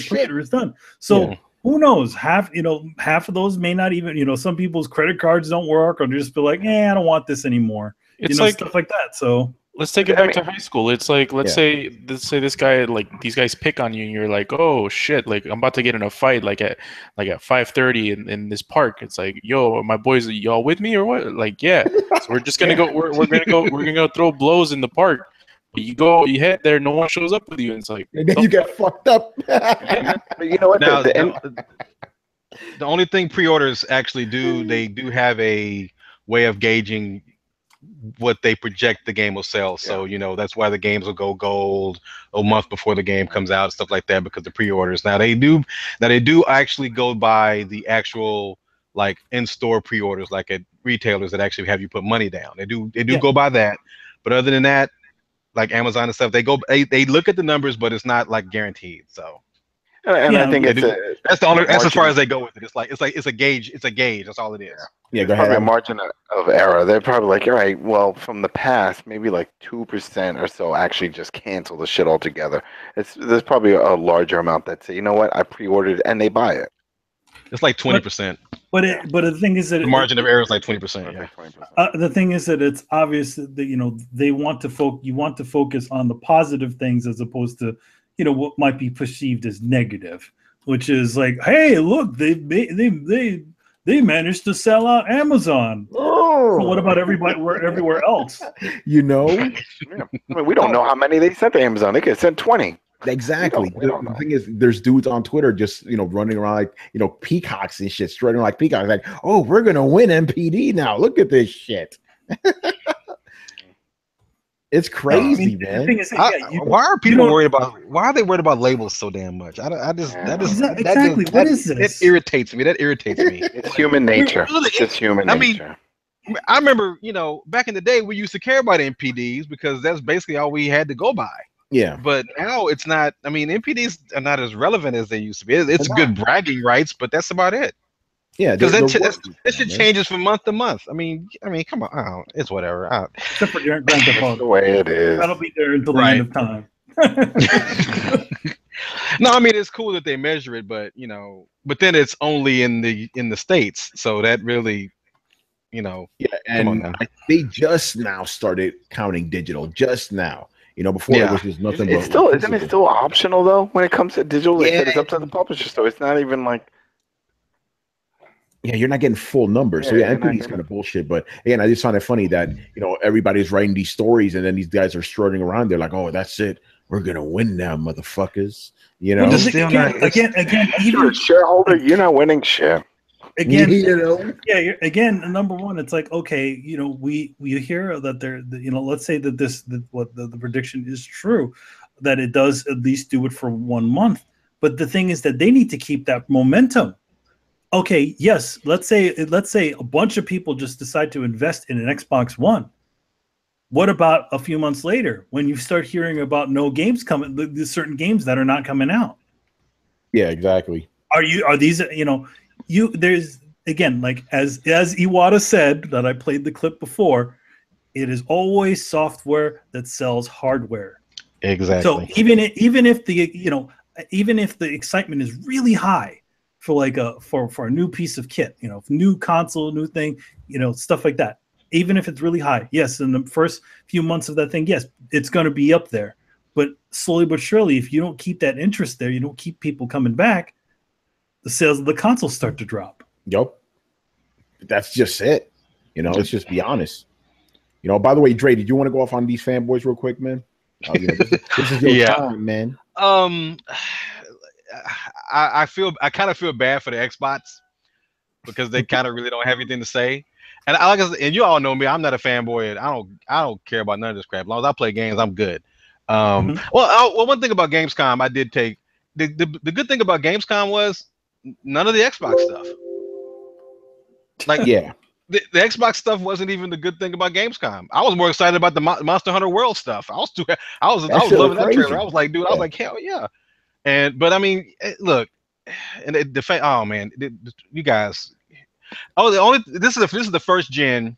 C: pre-order is done. So who knows? Half of those may not even. Some people's credit cards don't work, or they just be like, I don't want this anymore.
I: It's
C: stuff like that. So
I: let's take it back to high school. It's like let's say this guy, these guys pick on you, and you're like, oh shit, I'm about to get in a fight at 5:30 in this park. It's like, yo, my boys, y'all with me or what? Yeah. So we're just gonna go. We're gonna go throw blows in the park. But you head there, no one shows up with you, and it's like,
B: and then you get fucked up.
G: You know what?
E: Now, the only thing pre-orders actually do, they do have a way of gauging what they project the game will sell. So that's why the games will go gold a month before the game comes out, stuff like that, because the pre-orders. Now they do actually go by the actual in-store pre-orders, like at retailers that actually have you put money down. They do go by that, but other than that, like Amazon and stuff, they look at the numbers, but it's not guaranteed. So
G: and I think
E: that's as far as they go with it. It's a gauge. It's a gauge. That's all it is.
B: Yeah, go ahead.
G: Probably a margin of error. They're probably like, all right, well, from the past, maybe 2% or so actually just cancel the shit altogether. There's probably a larger amount that say, you know what, I pre-ordered and they buy it.
E: It's 20%.
C: But the thing is that
E: the margin of error is 20%. Yeah.
C: 20%. The thing is that it's obvious that they want to you want to focus on the positive things as opposed to what might be perceived as negative, which is hey, look, they managed to sell out Amazon.
B: Oh,
C: well, what about everywhere else?
G: Yeah. I mean, we don't know how many they sent to Amazon. They could have sent 20.
B: Exactly. The thing is, there's dudes on Twitter just running around peacocks and shit, strutting like peacocks, oh, we're gonna win NPD now. Look at this shit. It's crazy, man.
E: Why are people worried about? Why are they worried about labels so damn much? What is this? It irritates me.
G: It's human nature. It's human nature.
E: I remember, back in the day, we used to care about NPDs because that's basically all we had to go by.
B: Yeah.
E: But now it's not. I mean, NPDs are not as relevant as they used to be. It's good bragging rights, but that's about it.
B: Yeah,
E: because
B: they're
E: that shit changes from month to month. I mean, come on, it's whatever.
C: Except for Grand Theft
G: That's
C: Auto.
G: the way it is.
C: That'll be there until the end of time.
E: No, I mean it's cool that they measure it, but but then it's only in the States, so that really,
B: Yeah, and they just now started counting digital. Just now, before it was just nothing.
G: It's still isn't it still optional though when it comes to digital? They said it's up to the publisher, so it's not even like.
B: Yeah, you're not getting full numbers. So NPD is kind of bullshit. But again, I just find it funny that everybody's writing these stories, and then these guys are strutting around. They're like, "Oh, that's it. We're gonna win now, motherfuckers."
C: Well, again,
G: even you're a shareholder, you're not winning shit.
C: Again, again, number one, it's like, okay, we hear that let's say that what the prediction is true, that it does at least do it for 1 month. But the thing is that they need to keep that momentum. Okay, yes, let's say a bunch of people just decide to invest in an Xbox One. What about a few months later when you start hearing about no games coming, there's certain games that are not coming out?
B: Yeah, exactly.
C: Are these there's again, like as Iwata said, that I played the clip before, it is always software that sells hardware.
E: Exactly.
C: So even if the excitement is really high for like for a new piece of kit, new console, new thing, stuff like that. Even if it's really high, yes, in the first few months of that thing, yes, it's going to be up there. But slowly but surely, if you don't keep that interest there, you don't keep people coming back, the sales of the console start to drop.
B: Yep. That's just it. Let's just be honest. By the way, Dre, did you want to go off on these fanboys real quick, man? This is your time, man.
E: I kind of feel bad for the Xbox because they kind of really don't have anything to say. And and you all know me, I'm not a fanboy. I don't care about none of this crap. As long as I play games, I'm good. Well, one thing about Gamescom, I did take the good thing about Gamescom was none of the Xbox stuff. Like, the Xbox stuff wasn't even the good thing about Gamescom. I was more excited about the Monster Hunter World stuff. I was loving that trailer. I was like, dude, I was like, hell yeah. But I mean, look, and oh man, you guys. Oh, this is the first gen,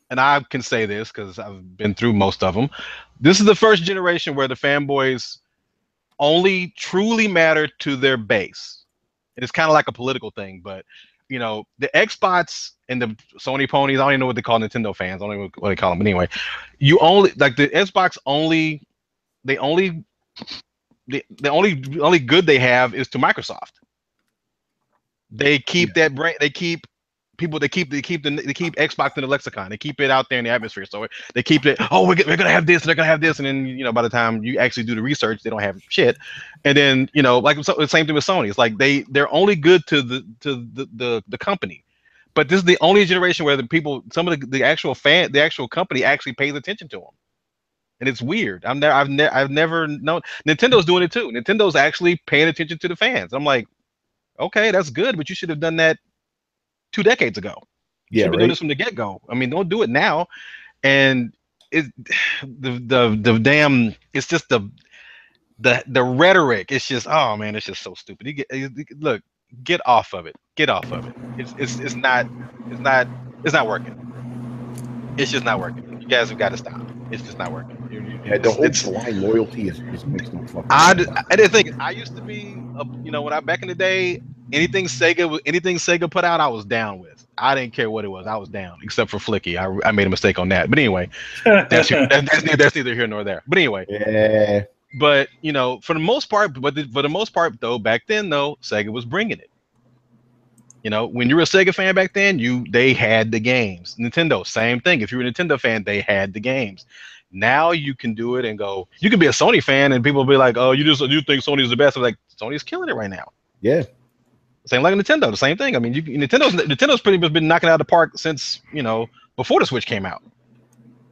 E: and I can say this because I've been through most of them. This is the first generation where the fanboys only truly matter to their base. And it's kind of like a political thing, but the Xbox and the Sony ponies, I don't even know what they call Nintendo fans. I don't know what they call them. But anyway, you only like the Xbox only the only good they have is to Microsoft. They keep that brand. They keep Xbox in the lexicon. They keep it out there in the atmosphere. So they keep it. Oh, we're gonna have this, and they're gonna have this, and then by the time you actually do the research, they don't have shit. And then like the same thing with Sony. It's like they're only good to the company. But this is the only generation where some of the actual company actually pays attention to them. And it's weird. I've never known. Nintendo's doing it too. Nintendo's actually paying attention to the fans. I'm like, okay, that's good, but you should have done that 2 decades ago. You should be doing this from the get-go. I mean, don't do it now. And the damn, it's just the rhetoric. It's just, oh man, it's just so stupid. Look, get off of it. Get off of it. It's not working. It's just not working. You guys have got to stop. It's just not working.
B: The whole blind loyalty is makes no fucking sense.
E: I didn't think I used to be, when I back in the day, anything Sega put out, I was down with. I didn't care what it was. I was down, except for Flicky. I made a mistake on that. But anyway, that's neither here nor there. But anyway,
B: yeah.
E: But for the most part, though, back then though, Sega was bringing it. When you were a Sega fan back then, they had the games. Nintendo, same thing. If you were a Nintendo fan, they had the games. Now you can do it and go. You can be a Sony fan, and people will be like, "Oh, you think Sony's the best?" I'm like, Sony's killing it right now.
B: Yeah.
E: Same like Nintendo, the same thing. I mean, Nintendo's pretty much been knocking it out of the park since before the Switch came out.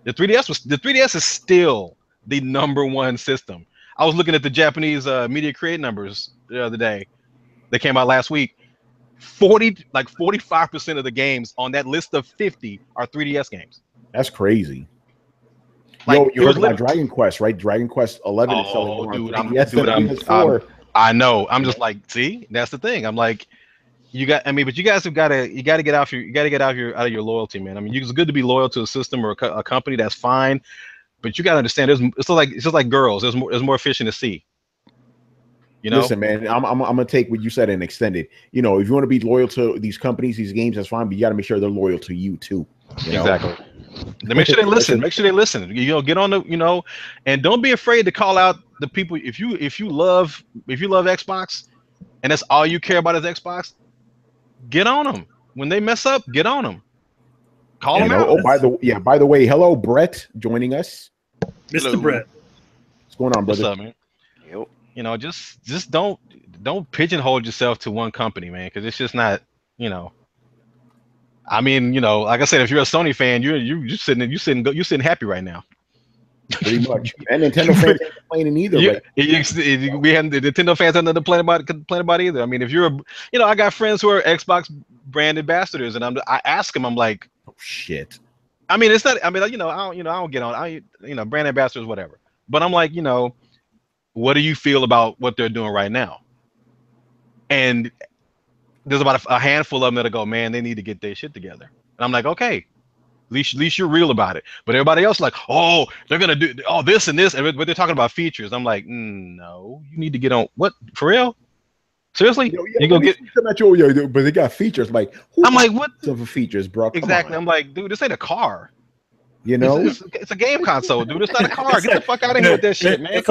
E: The 3DS is still the #1 system. I was looking at the Japanese media create numbers the other day. They came out last week. 45% of the games on that list of 50 are 3DS games.
B: That's crazy. Yo, you heard about Dragon Quest, right? Dragon Quest 11 is selling more on 3DS than PS4.
E: I know. I'm just like, see, that's the thing. I'm like, I mean, but you guys have got to get out of your loyalty, man. I mean, it's good to be loyal to a system or a company. That's fine, but you got to understand. It's just like girls. There's more fish in the sea. You know?
B: Listen, man, I'm gonna take what you said and extend it. You know, if you want to be loyal to these companies, these games, that's fine, but you got to make sure they're loyal to you too.
E: Exactly. They make sure they listen. Make sure they listen. You know, get on the and don't be afraid to call out the people. If you love Xbox, and that's all you care about is Xbox, get on them. When they mess up, get on them. Call them out.
B: Oh, by the way, hello, Brett, joining us.
C: Mr. Brett.
B: What's going on, brother?
E: What's up, man? Yep. You know, just don't pigeonhole yourself to one company, man, because it's just not, I mean, like I said, if you're a Sony fan, you're sitting happy right now.
B: Pretty much. And Nintendo fans ain't complaining either.
E: We haven't the Nintendo fans haven't complain about either. I mean, if you're I got friends who are Xbox brand ambassadors, and I ask them, I'm like,
B: oh shit.
E: I mean, it's not. I mean, I don't get on. Brand ambassadors, whatever. But I'm like, what do you feel about what they're doing right now? And there's about a handful of them that'll go, man, they need to get their shit together. And I'm like, okay, at least you're real about it. But everybody else is like, oh, they're gonna do this and this, but they're talking about features. I'm like, no, you need to get on. What, for real? Seriously? You gonna get?
B: But they got features. Like,
E: I'm like, what?
B: Of features, bro?
E: Exactly. I'm like, dude, this ain't a car.
B: It's
E: a game console, dude. It's not a car. Get the fuck out of here with that shit, man.
C: It's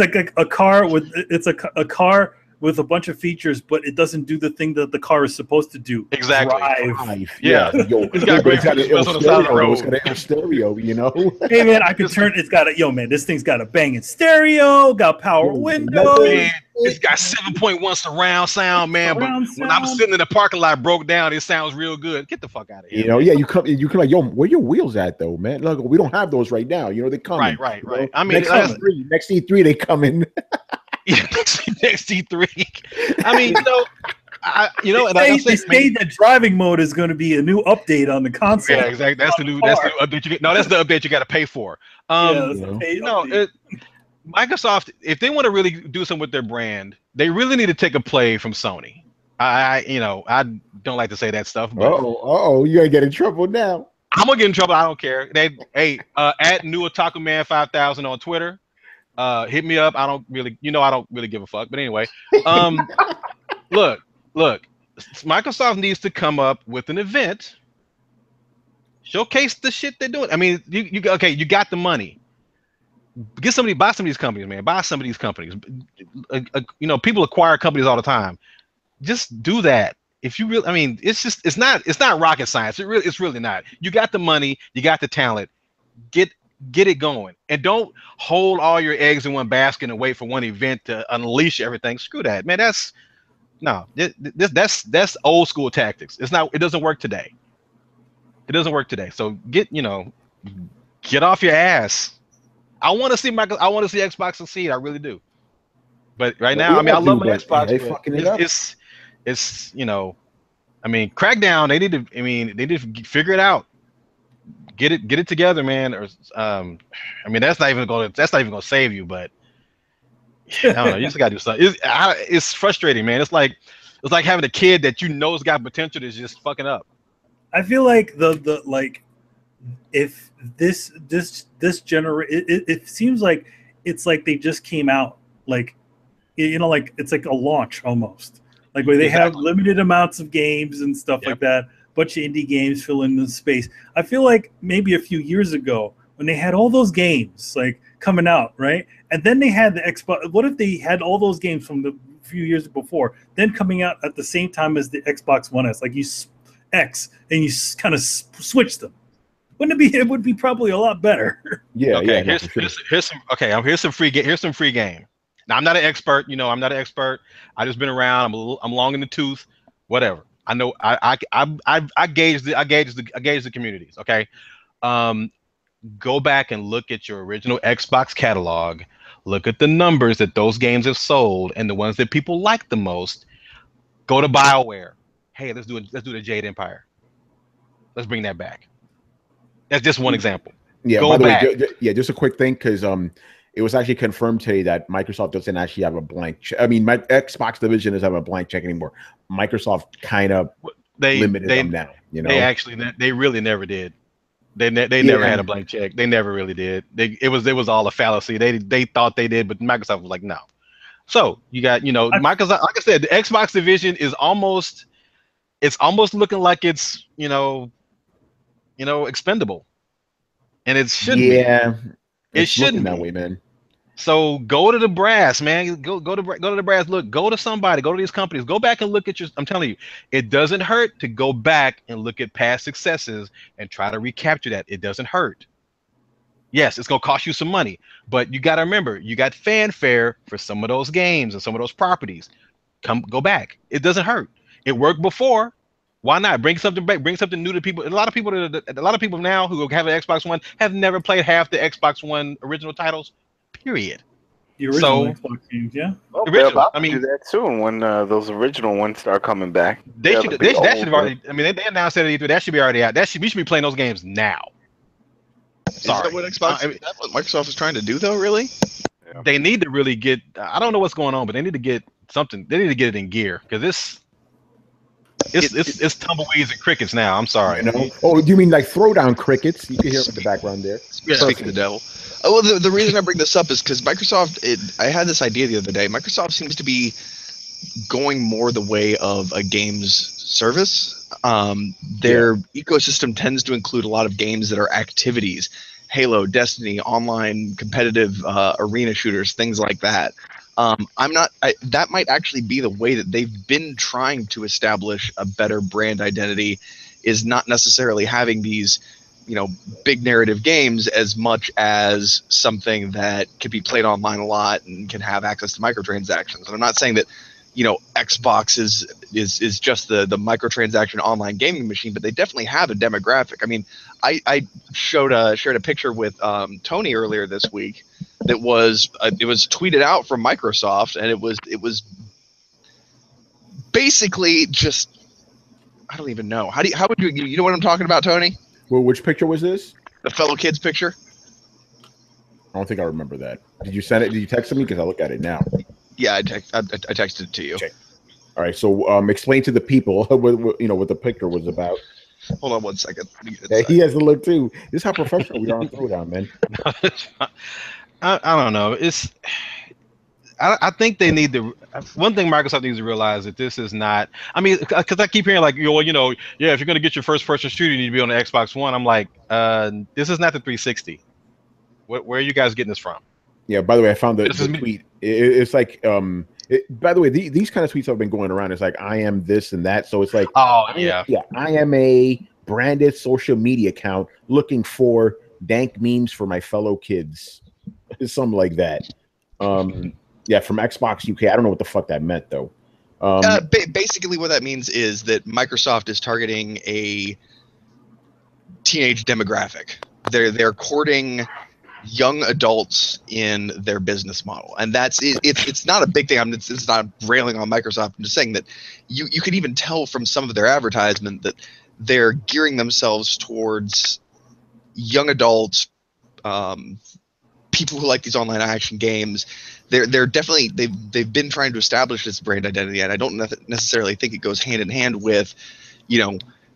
C: like a car with a car with a bunch of features, but it doesn't do the thing that the car is supposed to do.
E: Exactly.
B: Drive.
E: Yeah.
B: It's got a stereo,
C: Hey man, I could turn. It's got man. This thing's got a banging stereo, got power windows.
E: Man, it's got 7.1 surround sound, man. When I'm sitting in the parking lot, broke down, it sounds real good. Get the fuck out of here.
B: You come like, yo, where your wheels at though, man? Look, we don't have those right now. They come.
E: Right. I mean,
B: next E3 they come in.
E: Yeah, next E3. I mean,
C: they say that driving mode is going to be a new update on the console.
E: Yeah, exactly. That's the new update you get. No, that's the update you got to pay for. Microsoft, if they want to really do something with their brand, they really need to take a play from Sony. I don't like to say that stuff. But
B: you gonna get in trouble now.
E: I'm gonna get in trouble. I don't care. At New Otaku Man 5000 on Twitter. Hit me up. I don't really give a fuck. But anyway, look, Microsoft needs to come up with an event, showcase the shit they're doing. I mean, you got the money. Buy some of these companies, man. Buy some of these companies. People acquire companies all the time. Just do that. If you really, I mean, it's not rocket science. It's really not. You got the money. You got the talent. Get it going, and don't hold all your eggs in one basket and wait for one event to unleash everything. Screw that, man. That's old school tactics. It doesn't work today. So get off your ass. I want to see Xbox succeed. I really do. But right now, I mean, I love my Xbox. It's I mean, Crackdown. They need to figure it out. Get it together, man. Or I mean, that's not even gonna save you. But I don't know. You just gotta do something. It's frustrating, man. It's like having a kid that has got potential that's just fucking up.
C: I feel like if this generation, it seems like it's like they just came out, like it's like a launch almost, like where they have limited amounts of games and stuff like that. Bunch of indie games fill in the space. I feel like maybe a few years ago when they had all those games like coming out, right? And then they had the Xbox. What if they had all those games from the few years before, then coming out at the same time as the Xbox One S? Like you X and you kind of switch them. Wouldn't it be? It would be probably a lot better.
B: Yeah.
E: Okay.
B: Yeah,
E: Here's some free game. Now I'm not an expert. I'm not an expert. I just been around. I'm long in the tooth. Whatever. I know I gauge the communities. Okay, go back and look at your original Xbox catalog. Look at the numbers that those games have sold and the ones that people like the most. Go to BioWare. Hey, let's do the Jade Empire. Let's bring that back. That's just one example.
B: Yeah.
E: Go
B: by the
E: back.
B: way, just a quick thing, because it was actually confirmed today that Microsoft doesn't actually have a blank check. I mean, my Xbox division doesn't have a blank check anymore. Microsoft kind of limited them now. You know,
E: they really never did. They never had a blank check. They never really did. It was all a fallacy. They thought they did, but Microsoft was like, no. So you got, Microsoft, like I said, the Xbox division is almost looking like it's, expendable. And it shouldn't be. It shouldn't be
B: that way, man.
E: So go to the brass, man. Go to the brass. Look, go to somebody, go to these companies, go back and look at I'm telling you, it doesn't hurt to go back and look at past successes and try to recapture that. It doesn't hurt. Yes, it's gonna cost you some money, but you gotta remember, you got fanfare for some of those games and some of those properties. Go back. It doesn't hurt. It worked before. Why not bring something back? Bring something new to people. A lot of people now who have an Xbox One have never played half the Xbox One original titles. Period.
C: The original Xbox games, yeah.
G: Well, they're about to do that soon when those original ones start coming back.
E: That should have already. I mean, they announced that at E3. That should be already out. We should be playing those games now. Sorry.
K: Is that what Xbox? Is that what Microsoft is trying to do, though? Really?
E: Yeah. They need to really get. I don't know what's going on, but they need to get something. They need to get it in gear because it's tumbleweeds and crickets now. I'm sorry.
B: Oh, do you mean like Throwdown crickets? You can hear it in the background there.
K: Yeah. Speaking of the devil. Oh, well, the reason I bring this up is because Microsoft. I had this idea the other day. Microsoft seems to be going more the way of a games service. Their ecosystem tends to include a lot of games that are activities. Halo, Destiny, online competitive arena shooters, things like that. That might actually be the way that they've been trying to establish a better brand identity, is not necessarily having these, big narrative games as much as something that can be played online a lot and can have access to microtransactions. And I'm not saying that, Xbox is just the microtransaction online gaming machine, but they definitely have a demographic. I mean, I shared a picture with Tony earlier this week that was it was tweeted out from Microsoft, and it was basically just, I don't even know. How would you know what I'm talking about, Tony?
B: Well, which picture was this?
K: The fellow kids picture.
B: I don't think I remember that. Did you send it? Did you text it me? Because I look at it now.
K: Yeah, I texted it to you.
B: Okay. All right. So explain to the people what the picture was about.
K: Hold on one second.
B: Yeah, he has to look too. This is how professional we are on Throwdown, man.
E: I don't know. I think they need to. One thing Microsoft needs to realize that this is not. I mean, because I keep hearing like, if you're going to get your first-person shooter, you need to be on the Xbox One. I'm like, this is not the 360. Where are you guys getting this from?
B: Yeah. By the way, I found the tweet. It's like, by the way, these kind of tweets have been going around. It's like, I am this and that. So it's like, I am a branded social media account looking for dank memes for my fellow kids. It's something like that. Yeah, from Xbox UK. I don't know what the fuck that meant though.
K: Basically, what that means is that Microsoft is targeting a teenage demographic. They're courting young adults in their business model, and that's it. It's not a big thing. It's not railing on Microsoft. I'm just saying that you can even tell from some of their advertisement that they're gearing themselves towards young adults, people who like these online action games. They're definitely they've been trying to establish this brand identity, and I don't necessarily think it goes hand in hand with,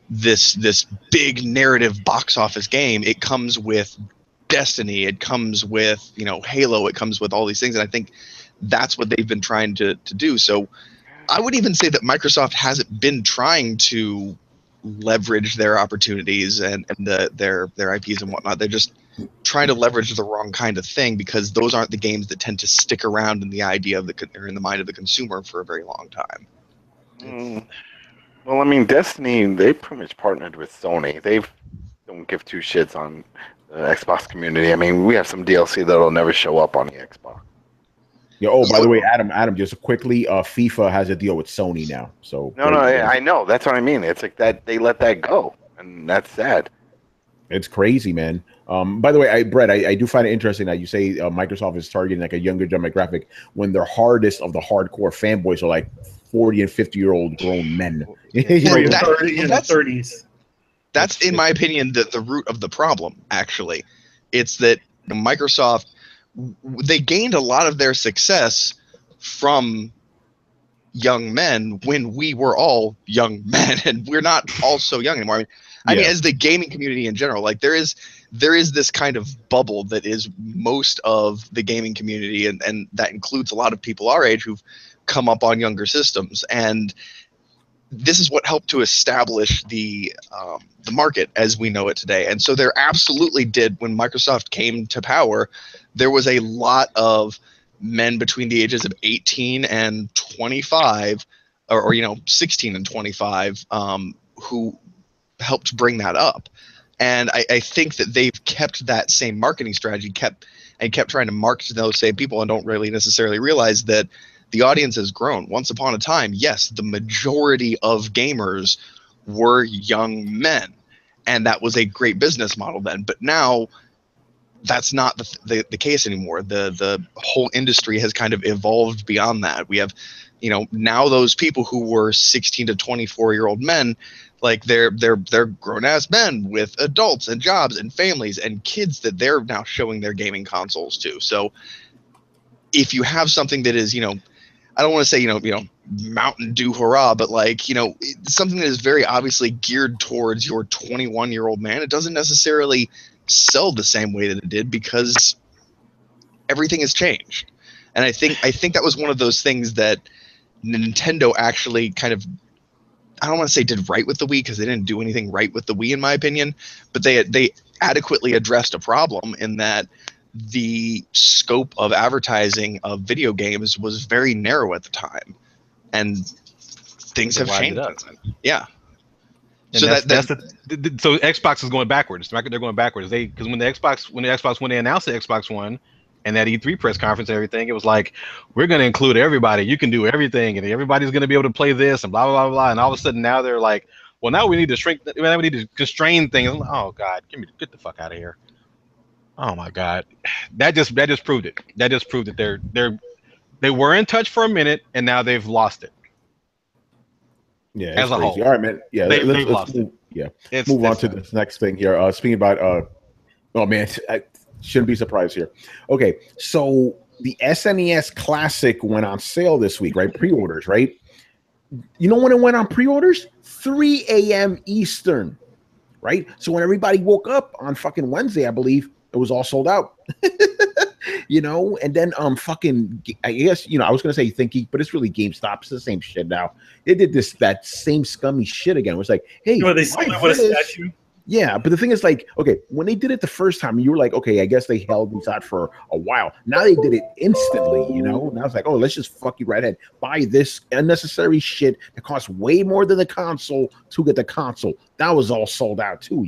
K: this big narrative box office game. It comes with Destiny, it comes with Halo, it comes with all these things, and I think that's what they've been trying to do. So I would even say that Microsoft hasn't been trying to leverage their opportunities and their IPs and whatnot. They're just trying to leverage the wrong kind of thing, because those aren't the games that tend to stick around in the idea of or in the mind of the consumer for a very long time.
G: Well, I mean, Destiny, they pretty much partnered with Sony. They don't give two shits on the Xbox community. I mean, we have some DLC that'll never show up on the Xbox.
B: Yeah. Oh, by the way, Adam, just quickly, FIFA has a deal with Sony now. So
G: I know. That's what I mean. It's like that they let that go, and that's sad.
B: It's crazy, man. By the way, Brett, I do find it interesting that you say Microsoft is targeting like a younger demographic when their hardest of the hardcore fanboys are like 40 and 50-year-old grown men.
C: In the 30s.
K: That's, in my opinion, the root of the problem, actually. It's that Microsoft they gained a lot of their success from young men when we were all young men, and we're not all so young anymore. I mean, as the gaming community in general, like there is this kind of bubble that is most of the gaming community, and that includes a lot of people our age who've come up on younger systems, and this is what helped to establish the market as we know it today. And so there absolutely did, when Microsoft came to power, there was a lot of men between the ages of 18 and 25, or 16 and 25, who helped bring that up. And I think that they've kept that same marketing strategy, kept trying to market to those same people, and don't really necessarily realize that the audience has grown. Once upon a time, yes, the majority of gamers were young men, and that was a great business model then. But now that's not the case anymore. The whole industry has kind of evolved beyond that. We have, now those people who were 16 to 24-year-old men, like they're grown-ass men with adults and jobs and families and kids that they're now showing their gaming consoles to. So if you have something that is, I don't want to say, Mountain Dew hurrah, but like, something that is very obviously geared towards your 21-year-old man, it doesn't necessarily sell the same way that it did because everything has changed. And I think that was one of those things that Nintendo actually kind of, I don't want to say did right with the Wii, because they didn't do anything right with the Wii in my opinion, but they adequately addressed a problem in that the scope of advertising of video games was very narrow at the time, and things have changed. Yeah.
E: And so so Xbox is going backwards. They're going backwards. Because when the Xbox when they announced the Xbox One and that E3 press conference and everything, it was like, we're going to include everybody. You can do everything, and everybody's going to be able to play this, and blah blah blah blah. And all of a sudden now they're like, well, now we need to shrink. Now we need to constrain things. Oh God, get the fuck out of here. Oh my God, that just proved it. That just proved that they were in touch for a minute, and now they've lost it.
B: Yeah,
E: as a
B: crazy.
E: whole.
B: All right, man. Yeah,
E: they've lost
B: move,
E: it.
B: Yeah,
E: It's
B: move on to this next thing here. Speaking about, oh man, I shouldn't be surprised here. Okay, so the SNES Classic went on sale this week, right? Pre-orders, right? You know when it went on pre-orders? 3 a.m. Eastern, right? So when everybody woke up on fucking Wednesday, I believe, it was all sold out. And then I guess I was gonna say ThinkGeek, but it's really GameStop. It's the same shit now. They did that same scummy shit again. It was like, hey,
C: they sold it with a statue.
B: Yeah, but the thing is, like, okay, when they did it the first time, you were like, okay, I guess they held these out for a while. Now they did it instantly, Now it's like, oh, let's just fuck you right ahead. Buy this unnecessary shit that costs way more than the console to get the console. That was all sold out too,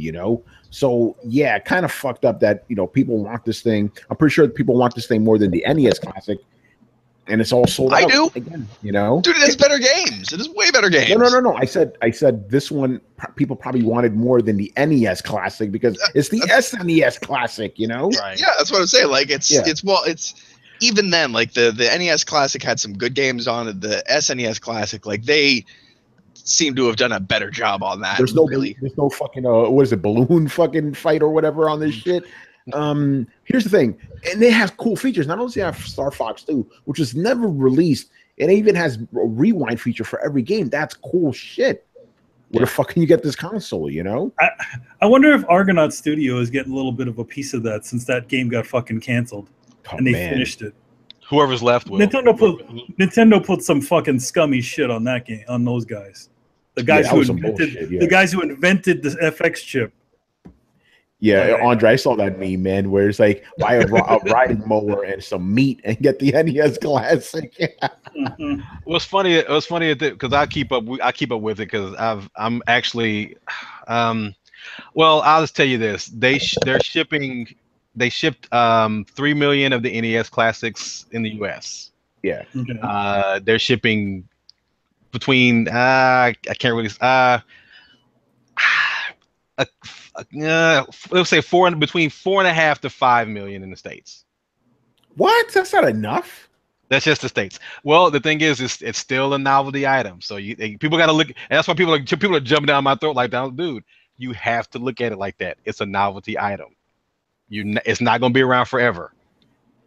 B: So yeah, kind of fucked up that people want this thing. I'm pretty sure people want this thing more than the NES Classic, and it's all sold out. I do again,
K: Dude, it has better games. It is way better games.
B: No. I said this one people probably wanted more than the NES Classic because it's the SNES Classic,
K: Right. Yeah, that's what I'm saying. Like it's even then, like the NES Classic had some good games on it. The SNES Classic, like they seem to have done a better job on that.
B: There's no fucking what is it, balloon fucking fight or whatever on this shit. Here's the thing, and it has cool features. Not only does it have Star Fox 2, which was never released, it even has a rewind feature for every game. That's cool shit. Where the fuck can you get this console,
C: I wonder if Argonaut Studio is getting a little bit of a piece of that since that game got fucking canceled and they finished it.
E: Whoever's left will.
C: Nintendo put some fucking scummy shit on that game, on those guys. The guys the guys who invented the FX chip.
B: Yeah, Andre, I saw that meme, man, where it's like buy a riding mower and some meat and get the NES Classic.
E: It was funny because I keep up with it because I'm actually, well, I'll just tell you this: they shipped 3 million of the NES Classics in the US.
B: Yeah,
E: they're shipping between I can't really let's say between 4.5 to 5 million in the States.
B: What? That's not enough.
E: That's just the States. Well, the thing is, it's still a novelty item. So people got to look, and that's why people are jumping down my throat like that, dude. You have to look at it like that. It's a novelty item. It's not going to be around forever.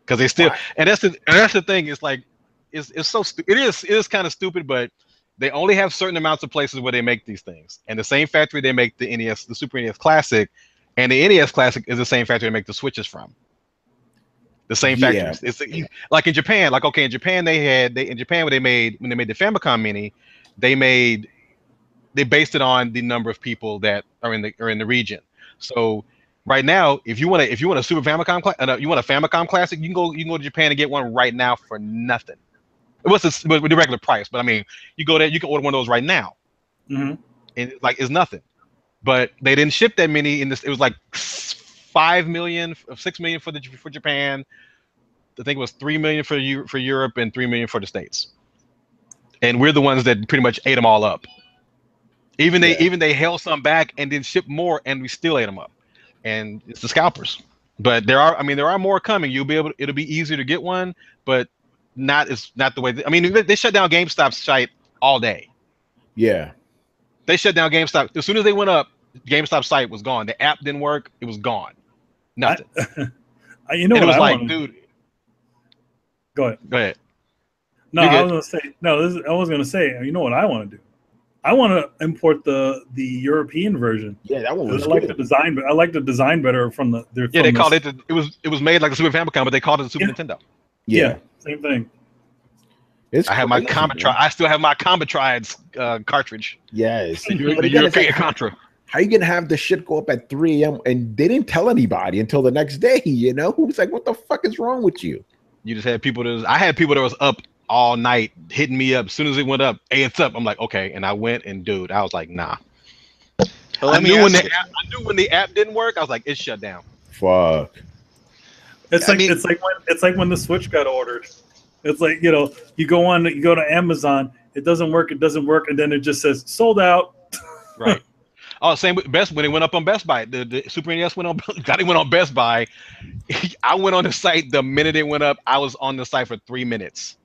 E: because they still, and that's the thing. It's like it's so it is kind of stupid, but they only have certain amounts of places where they make these things, and the same factory they make the NES, the Super NES Classic, and the NES Classic is the same factory they make the Switches from. The same factories. It's like in Japan. Like in Japan when they made the Famicom Mini, they based it on the number of people that are in the region. So right now, if you want a Super Famicom, you want a Famicom Classic, you can go to Japan and get one right now for nothing. It was with the regular price, but I mean, you go there, you can order one of those right now, and it's nothing. But they didn't ship that many in this. It was like 5 million, 6 million for Japan. I think it was 3 million for Europe and 3 million for the States. And we're the ones that pretty much ate them all up. Even they held some back and then shipped more, and we still ate them up. And it's the scalpers. But there are more coming. It'll be easier to get one, but it's not the way. They shut down GameStop's site all day. Yeah. They shut down GameStop as soon as they went up. GameStop's site was gone. The app didn't work. It was gone. Nothing.
C: You know what?
E: It was like, dude.
C: Go ahead. No, I was gonna say. You know what I want to do? I want to import the European version.
B: Yeah, that one was
C: I like the design. I like the design better from the.
E: They called it. It was made like the Super Famicom, but they called it the Super Nintendo.
C: Yeah, same thing.
E: I have my Combatri. I still have my Combatrides cartridge.
B: Yes,
E: the European Contra.
B: How you gonna have the shit go up at 3 a.m. and they didn't tell anybody until the next day? You know, who's like, what the fuck is wrong with you?
E: You just had people I had people that was up all night hitting me up as soon as it went up. Hey, it's up. I'm like, okay, and I went and dude, I was like, nah. I knew when the app didn't work. I was like, it's shut down.
B: Fuck.
C: It's like when the Switch got ordered. It's like, you go to Amazon, it doesn't work, and then it just says sold out.
E: Right. Oh, same with Best when it went up on Best Buy. The Super NES went on Best Buy. I went on the site the minute it went up. I was on the site for 3 minutes,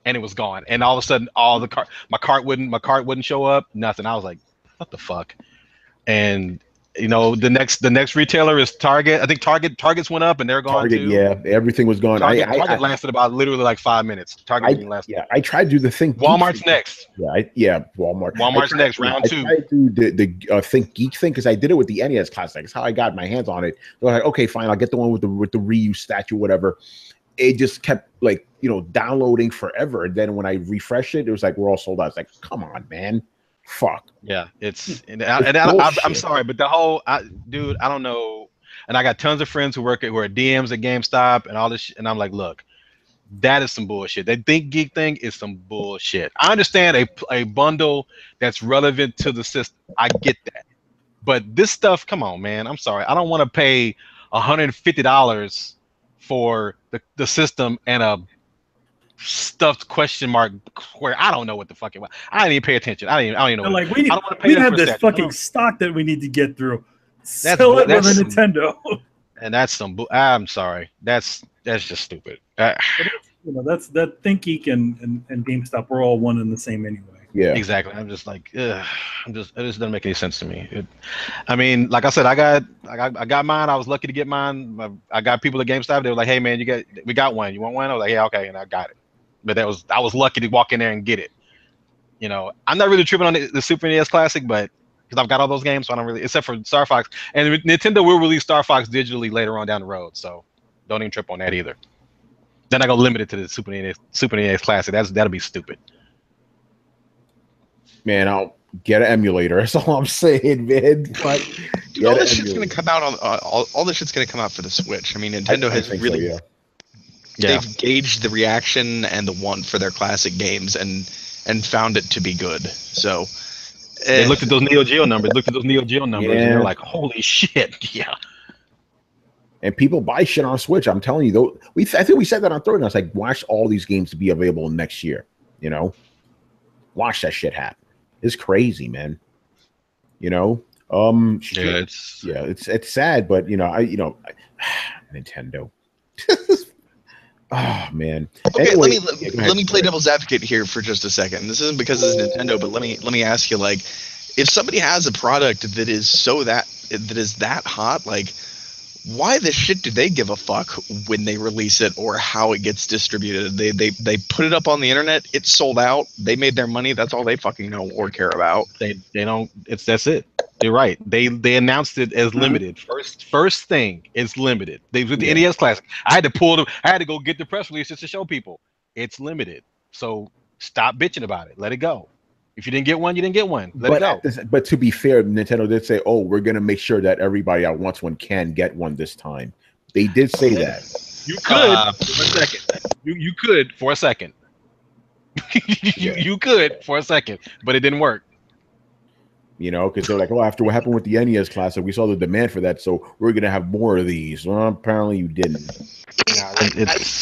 E: and it was gone. And all of a sudden, my cart wouldn't show up. Nothing. I was like, what the fuck? And the next retailer is Target. I think Target's went up and they're gone too.
B: Yeah, everything was gone.
E: Target lasted about literally like 5 minutes. Target didn't last.
B: Yeah, I tried to do the Think.
E: Walmart's next.
B: Walmart.
E: Walmart's next, round 2.
B: I tried to do the Think Geek thing because I did it with the NES Classic. That's how I got my hands on it. So I was like, okay, fine, I'll get the one with the reuse statue, whatever. It just kept downloading forever. And then when I refreshed it, it was like we're all sold out. It's like, come on, man. Fuck.
E: Yeah, I'm sorry, but the whole dude, I don't know. And I got tons of friends who are DMs at GameStop and all this shit, and I'm like, look, that is some bullshit. That Think Geek thing is some bullshit. I understand a bundle that's relevant to the system. I get that. But this stuff, come on, man. I'm sorry. I don't want to pay $150 for the system and a stuffed question mark where I don't know what the fuck it was. I didn't even pay attention. I don't even know.
C: Like we have this fucking stock that we need to get through. Sell it with a Nintendo.
E: And that's some. I'm sorry. That's just stupid.
C: That's that Think Geek and GameStop. We're all one and the same anyway.
B: Yeah,
E: exactly. I'm just like, it just doesn't make any sense to me. Like I said, I got mine. I was lucky to get mine. I got people at GameStop. They were like, hey man, we got one. You want one? I was like, yeah, okay, and I got it. But I was lucky to walk in there and get it. I'm not really tripping on the Super NES Classic, but because I've got all those games, so I don't really, except for Star Fox. And Nintendo will release Star Fox digitally later on down the road, so don't even trip on that either. Then I go limited to the Super NES Classic. That'll be stupid.
B: Man, I'll get an emulator. That's all I'm saying, man. But
K: all this shit's gonna come out on all this shit's gonna come out for the Switch. I mean, Nintendo has really. So, yeah. They've gauged the reaction and the want for their classic games and found it to be good. So
E: they looked at those Neo Geo numbers. And they're like, "Holy shit, yeah!"
B: And people buy shit on Switch. I'm telling you, though. I think we said that on Throwdown. I was like, watch all these games to be available next year. Watch that shit happen. It's crazy, man. It's sad, but Nintendo. Oh man.
K: Okay,
B: anyway,
K: let me play devil's advocate here for just a second. This isn't because it's Nintendo, but let me ask you, if somebody has a product that is that hot, why the shit do they give a fuck when they release it or how it gets distributed? They put it up on the internet, it's sold out, they made their money, that's all they fucking know or care about.
E: They don't. That's it. You're right. They announced it as limited. First thing, it's limited. They with the NES Classic. I had to pull them. I had to go get the press release just to show people it's limited. So stop bitching about it. Let it go. If you didn't get one, you didn't get one. Let it go.
B: But to be fair, Nintendo did say, "Oh, we're gonna make sure that everybody that wants one can get one this time." They did say that.
E: You could for a second. You could for a second. you could for a second, but it didn't work.
B: You know, because they're like, "Oh, after what happened with the NES Classic, we saw the demand for that, so we're gonna have more of these." Well, apparently, you didn't.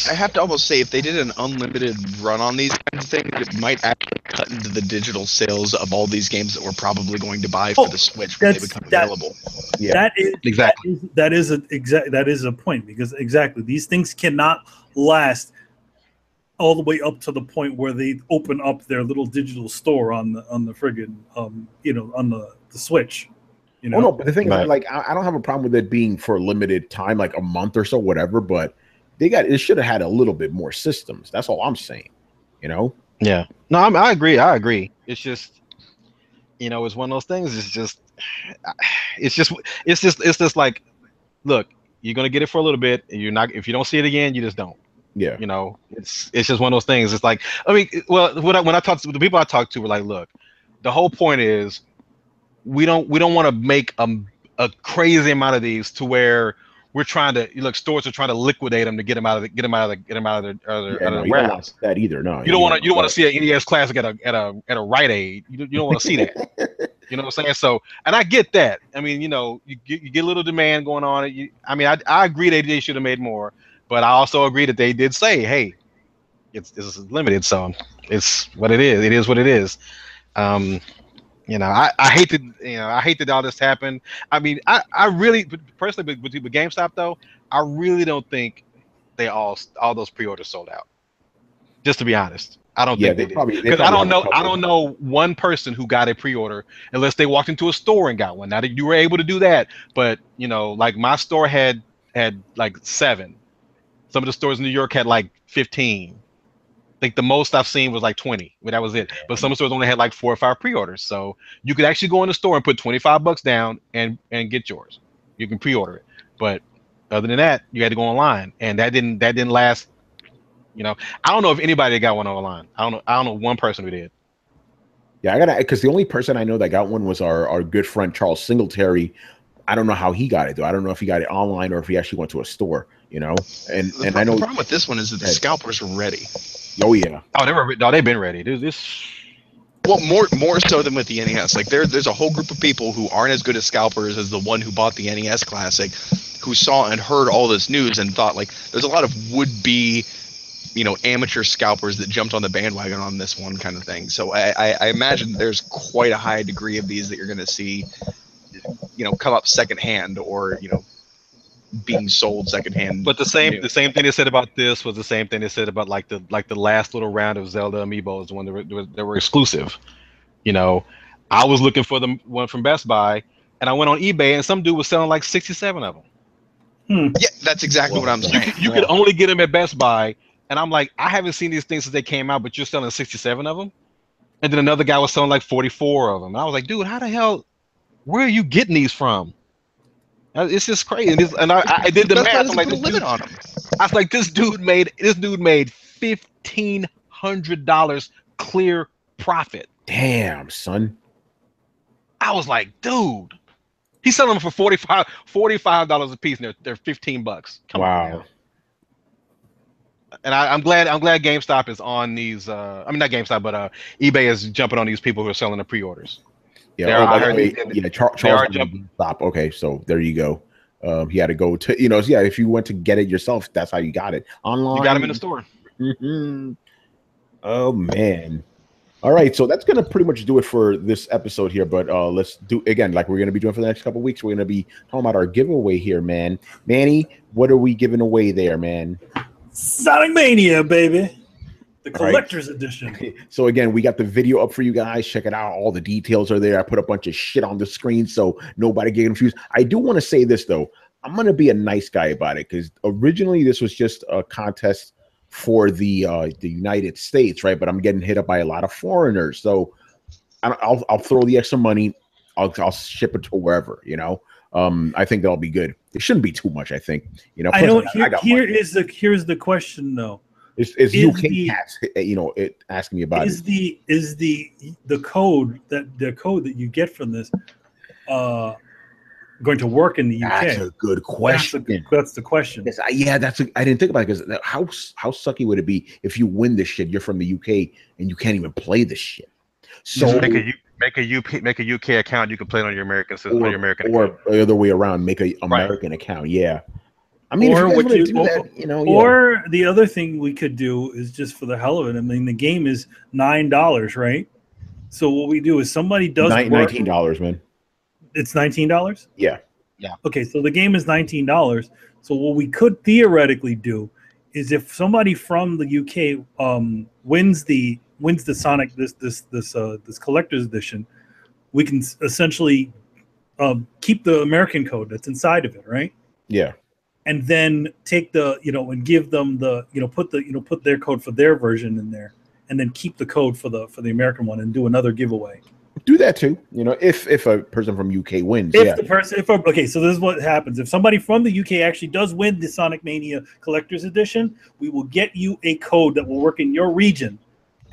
K: I have to almost say, if they did an unlimited run on these kinds of things, it might actually cut into the digital sales of all these games that we're probably going to buy for the Switch when they become available.
B: Yeah,
C: that is
E: exactly.
C: That is a point, because exactly these things cannot last all the way up to the point where they open up their little digital store on the friggin' on the Switch. You know?
B: Oh no, but the thing is, like, I don't have a problem with it being for a limited time, like a month or so, whatever. But it should have had a little bit more systems. That's all I'm saying. You know?
E: Yeah. No, I agree. I agree. It's just, it's one of those things. It's just like, look, you're gonna get it for a little bit, and you're not. If you don't see it again, you just don't.
B: Yeah.
E: It's just one of those things. It's like, I mean, well, when I talked to the people I talked to were like, look, the whole point is we don't want to make a crazy amount of these to where we're trying to stores are trying to liquidate them to get them out of the warehouse.
B: That either. No,
E: you don't want to see an NES Classic at a Rite Aid. You don't want to see that. You know what I'm saying? So, and I get that. I mean, you get a little demand going on. I agree they should have made more, but I also agree that they did say, hey, this is limited, so it's what it is. It is what it is. I hate that all this happened. I mean, I really personally, with GameStop though, I really don't think all those pre-orders sold out. Just to be honest, I don't think they did. Because I don't know one person who got a pre-order unless they walked into a store and got one. Now that you were able to do that, but like my store had like 7. Some of the stores in New York had like 15. I think the most I've seen was like 20, but that was it. But some stores only had like 4 or 5 pre-orders. So you could actually go in the store and put $25 down and get yours. You can pre-order it. But other than that, you had to go online, and that didn't last. I don't know if anybody got one online. I don't know one person who did.
B: Yeah, because the only person I know that got one was our good friend Charles Singletary. I don't know how he got it though. I don't know if he got it online or if he actually went to a store. And I know
K: the problem with this one is that the scalpers are ready.
B: Oh yeah.
E: They've been ready. Dude, this.
K: Well, more so than with the NES. Like there's a whole group of people who aren't as good as scalpers as the one who bought the NES Classic, who saw and heard all this news and thought like there's a lot of would-be, amateur scalpers that jumped on the bandwagon on this one kind of thing. So I imagine there's quite a high degree of these that you're going to see, come up secondhand or being sold secondhand.
E: But the same thing they said about this was the same thing they said about like the last little round of Zelda amiibos when they were exclusive. I was looking for the one from Best Buy, and I went on eBay, and some dude was selling like 67 of them.
K: Yeah, that's exactly what I'm saying.
E: You could only get them at Best Buy, and I'm like, I haven't seen these things since they came out, but you're selling 67 of them. And then another guy was selling like 44 of them. And I was like, dude, how the hell? Where are you getting these from? It's just crazy. And I did the math. I'm like, I was like, this dude made $1,500 clear profit.
B: Damn, son.
E: I was like, dude, he's selling them for $45 a piece, and they're $15. Come on, man. And I'm glad GameStop is on these. I mean, not GameStop, but eBay is jumping on these people who are selling the pre-orders.
B: Yeah, Charles GameStop. Okay, so there you go. He had to go to, if you went to get it yourself, that's how you got it. Online.
E: You got them in the store.
B: Mm-hmm. Oh, man. All right, so that's going to pretty much do it for this episode here, but let's do, again, like we're going to be doing for the next couple of weeks, we're going to be talking about our giveaway here, man. Manny, what are we giving away there, man?
C: Sonic Mania, baby. The collector's edition.
B: So again, we got the video up for you guys. Check it out. All the details are there. I put a bunch of shit on the screen so nobody get confused. I do want to say this though. I'm gonna be a nice guy about it because originally this was just a contest for the United States, right? But I'm getting hit up by a lot of foreigners, so I'll throw the extra money. I'll ship it to wherever, you know. I think that'll be good. It shouldn't be too much, I think. You know,
C: I don't. Here's the question though.
B: Is UK cats, you know, asking me about
C: the code that you get from this going to work in the UK?
B: That's a good question.
C: That's the question.
B: Yes, I didn't think about it because how sucky would it be if you win this shit? You're from the UK and you can't even play this shit. So
E: make a UK account. You can play it on your American system,
B: or the other way around. Make an American account. Yeah. I mean,
C: or
B: if you do that, you know.
C: Or the other thing we could do is just for the hell of it. I mean, the game is $9, right? So what we do is somebody does
B: $19, man.
C: It's $19?
B: Yeah.
C: Okay, so the game is $19. So what we could theoretically do is if somebody from the UK wins the Sonic this collector's edition, we can essentially keep the American code that's inside of it, right?
B: Yeah.
C: And then take and give them put their code for their version in there, and then keep the code for the American one and do another giveaway.
B: Do that too, you know, if a person from UK wins.
C: Okay, so this is what happens. If somebody from the UK actually does win the Sonic Mania Collector's Edition, we will get you a code that will work in your region,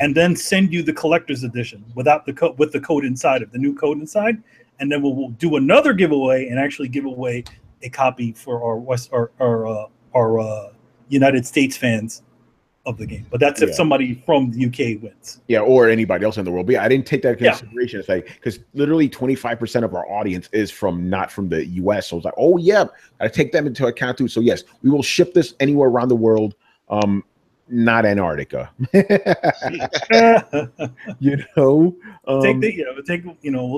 C: and then send you the Collector's Edition without the code, with the code inside of the new code inside, and then we'll do another giveaway and actually give away a copy for our United States fans of the game. But that's if somebody from the UK wins.
B: Yeah, or anybody else in the world. But yeah, I didn't take that into consideration. It's like, because literally 25% of our audience is not from the US. So I was like, oh yeah, I take them into account too. So yes, we will ship this anywhere around the world. Not Antarctica. You know,
C: we'll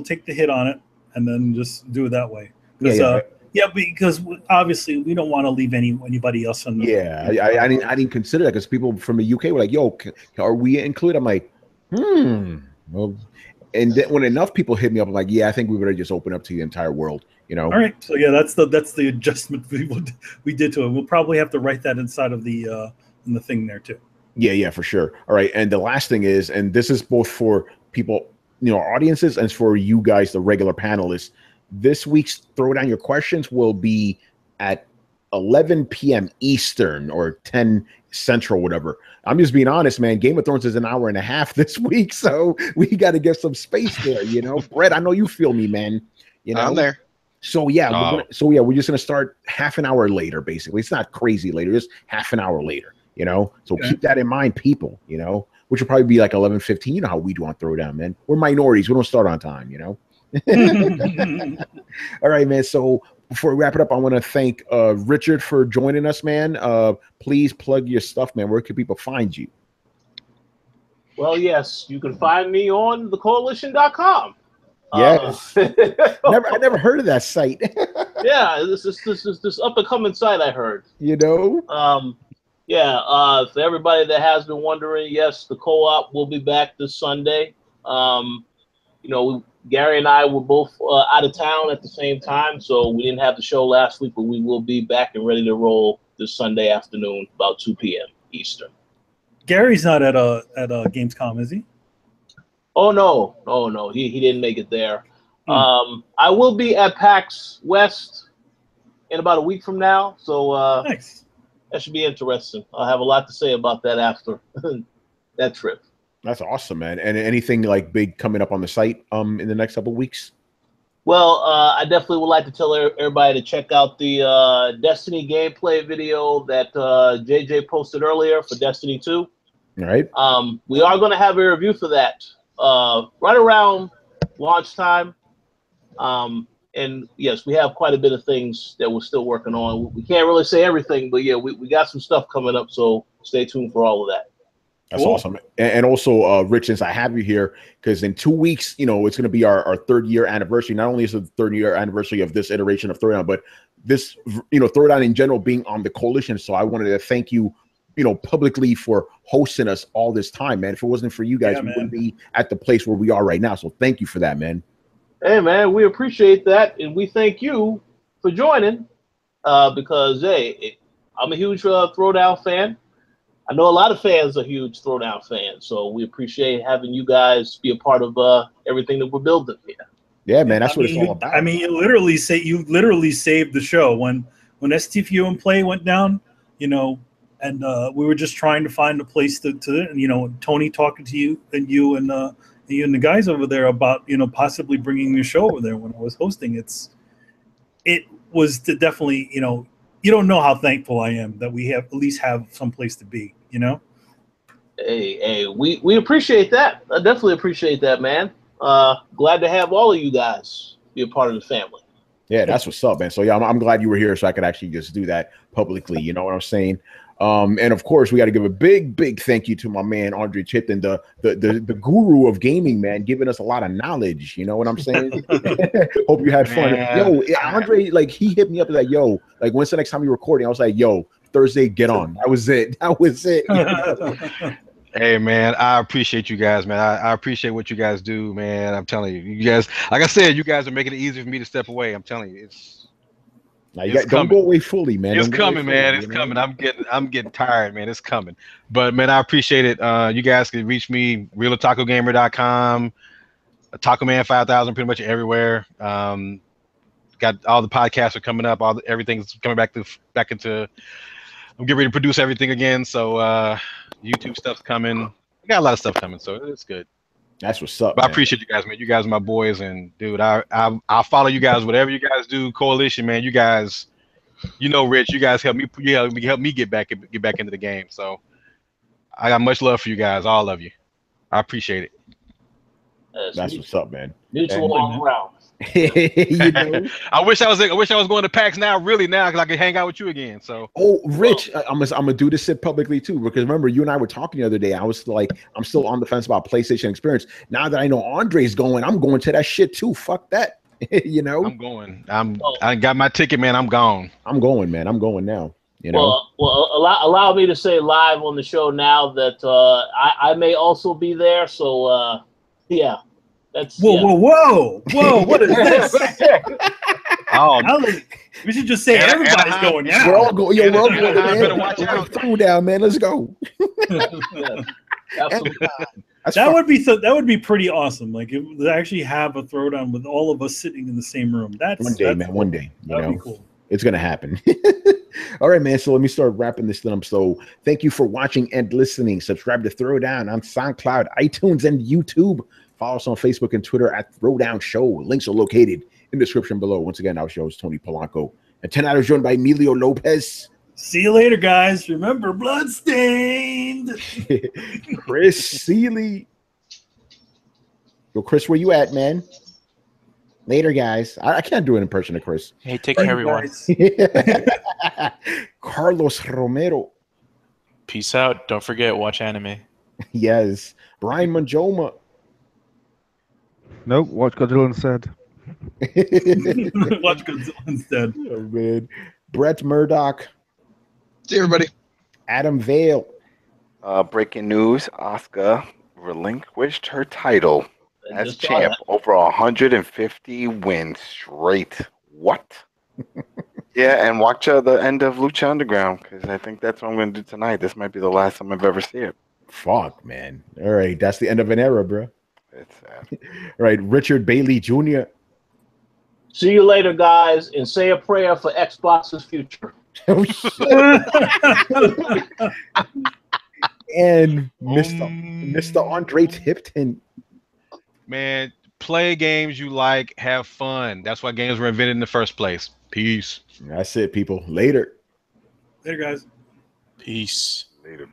C: take the hit on it and then just do it that way. Yeah, because obviously we don't want to leave anybody else on.
B: I didn't consider that because people from the UK were like, "Yo, are we included?" I'm like, well, and then when enough people hit me up, I'm like, "Yeah, I think we better just open up to the entire world." You know.
C: All right. So yeah, that's the adjustment we did to it. We'll probably have to write that inside of the in the thing there too.
B: Yeah, for sure. All right, and the last thing is, and this is both for people, you know, audiences, and for you guys, the regular panelists. This week's Throwdown Your Questions will be at 11 p.m. Eastern or 10 Central, whatever. I'm just being honest, man. Game of Thrones is an hour and a half this week, so we got to get some space there, you know. Brett, I know you feel me, man. You know,
K: I'm there.
B: So yeah, we're just gonna start half an hour later, basically. It's not crazy later, just half an hour later, you know. So keep that in mind, people. You know, which will probably be like 11:15. You know how we do on Throwdown, man. We're minorities. We don't start on time, you know. All right, man. So before we wrap it up, I want to thank Richard for joining us, man. Please plug your stuff, man. Where can people find you?
H: Well, yes, you can find me on thecoalition.com.
B: Yes. I never heard of that site.
H: Yeah, this up and coming site I heard.
B: You know?
H: For everybody that has been wondering, yes, the co-op will be back this Sunday. You know, Gary and I were both out of town at the same time, so we didn't have the show last week, but we will be back and ready to roll this Sunday afternoon, about 2 p.m. Eastern.
C: Gary's not at Gamescom, is he?
H: Oh no, he didn't make it there. I will be at PAX West in about a week from now, so
C: nice.
H: That should be interesting. I'll have a lot to say about that after that trip.
B: That's awesome, man. And anything like big coming up on the site in the next couple of weeks?
H: Well, I definitely would like to tell everybody to check out the Destiny gameplay video that JJ posted earlier for Destiny 2.
B: All right.
H: We are going to have a review for that right around launch time. And yes, we have quite a bit of things that we're still working on. We can't really say everything, but yeah, we got some stuff coming up, so stay tuned for all of that.
B: That's awesome. And also, Rich, since I have you here, because in 2 weeks, you know, it's going to be our 3rd year anniversary. Not only is it the 3rd year anniversary of this iteration of Throwdown, but this, you know, Throwdown in general being on the coalition. So I wanted to thank you, you know, publicly for hosting us all this time, man. If it wasn't for you guys, we wouldn't be at the place where we are right now. So thank you for that, man.
H: Hey, man, we appreciate that. And we thank you for joining. because hey, I'm a huge Throwdown fan. I know a lot of fans are huge Throwdown fans, so we appreciate having you guys be a part of everything that we're building here.
B: Yeah, man, that's what it's all about.
C: I mean, you literally saved the show when STFU and Play went down, you know, and we were just trying to find a place to you know, Tony talking to you and the guys over there about, you know, possibly bringing the show over there when I was hosting. It was definitely, you know, you don't know how thankful I am that we at least have some place to be, you know?
H: Hey, we appreciate that. I definitely appreciate that, man. Glad to have all of you guys be a part of the family.
B: Yeah, that's what's up, man. So yeah, I'm glad you were here so I could actually just do that publicly. You know what I'm saying? And of course, we got to give a big thank you to my man Andre Chipton, the guru of gaming, man, giving us a lot of knowledge. You know what I'm saying? Hope you had fun.
E: Man.
B: Yo, Andre, like he hit me up like, yo, like when's the next time you're recording? I was like, yo, Thursday, get on. That was it. That was it.
E: Hey man, I appreciate you guys, man. I appreciate what you guys do, man. I'm telling you, you guys, like I said, you guys are making it easy for me to step away. I'm telling you,
B: don't go away fully, man.
E: It's coming, man. It's coming. I'm getting tired, man. It's coming. But man, I appreciate it. You guys can reach me realotacogamer.com, Taco Man 5000, pretty much everywhere. Got all the podcasts are coming up. Everything's coming back into. I'm getting ready to produce everything again. So YouTube stuff's coming. We got a lot of stuff coming, so it's good.
B: That's what's up.
E: But I appreciate you guys, man. You guys are my boys, and dude, I'll follow you guys. Whatever you guys do, Coalition, man. You guys, you know, Rich. You guys help me. You help me get back into the game. So I got much love for you guys, all of you. I appreciate it.
B: That's what's up, man.
H: Mutual all around.
B: You know?
E: I wish I was going to PAX now, really now, because I could hang out with you again. So,
B: Rich, I'm gonna do this shit publicly too, because remember you and I were talking the other day. I was like, I'm still on the fence about PlayStation Experience. Now that I know Andre's going, I'm going to that shit too. Fuck that, you know.
E: I'm going. I got my ticket, man. I'm gone.
B: I'm going, man. I'm going now. You know.
H: Well, allow me to say live on the show now that I may also be there. So yeah.
C: Whoa! What is this? We should just say everybody's going now.
B: We're all going. We're all going. Better watch out. Throwdown, man. Let's go.
H: Absolutely.
C: That would be pretty awesome. Like to actually have a Throwdown with all of us sitting in the same room.
B: One day, man. One day.
C: That'd be cool.
B: It's gonna happen. All right, man. So let me start wrapping this up. So thank you for watching and listening. Subscribe to Throwdown on SoundCloud, iTunes, and YouTube. Follow us on Facebook and Twitter at Throwdown Show. Links are located in the description below. Once again, our show is Tony Polanco. And tonight I was joined by Emilio Lopez.
C: See you later, guys. Remember, bloodstained.
B: Chris Seeley. Yo, Chris, where you at, man? Later, guys. I can't do an impression of Chris.
I: Hey, take care, everyone.
B: Carlos Romero.
I: Peace out. Don't forget, watch anime.
B: Yes. Brian Manjoma.
F: Nope, watch Godzilla instead.
C: Watch Godzilla instead.
B: Oh, man. Brett Murdoch.
K: See everybody.
B: Adam Vale.
G: Breaking news: Asuka relinquished her title as champ over 150 wins straight. What? Yeah, and watch the end of Lucha Underground, because I think that's what I'm going to do tonight. This might be the last time I've ever seen it.
B: Fuck, man. All right, that's the end of an era, bro.
G: It's sad.
B: All right, Richard Bailey Jr.
H: See you later, guys, and say a prayer for Xbox's future.
B: Oh, shit. And Mr. Andre Tipton.
E: Man, play games you like, have fun. That's why games were invented in the first place. Peace.
B: That's it, people. Later.
C: Later, guys.
I: Peace.
G: Later.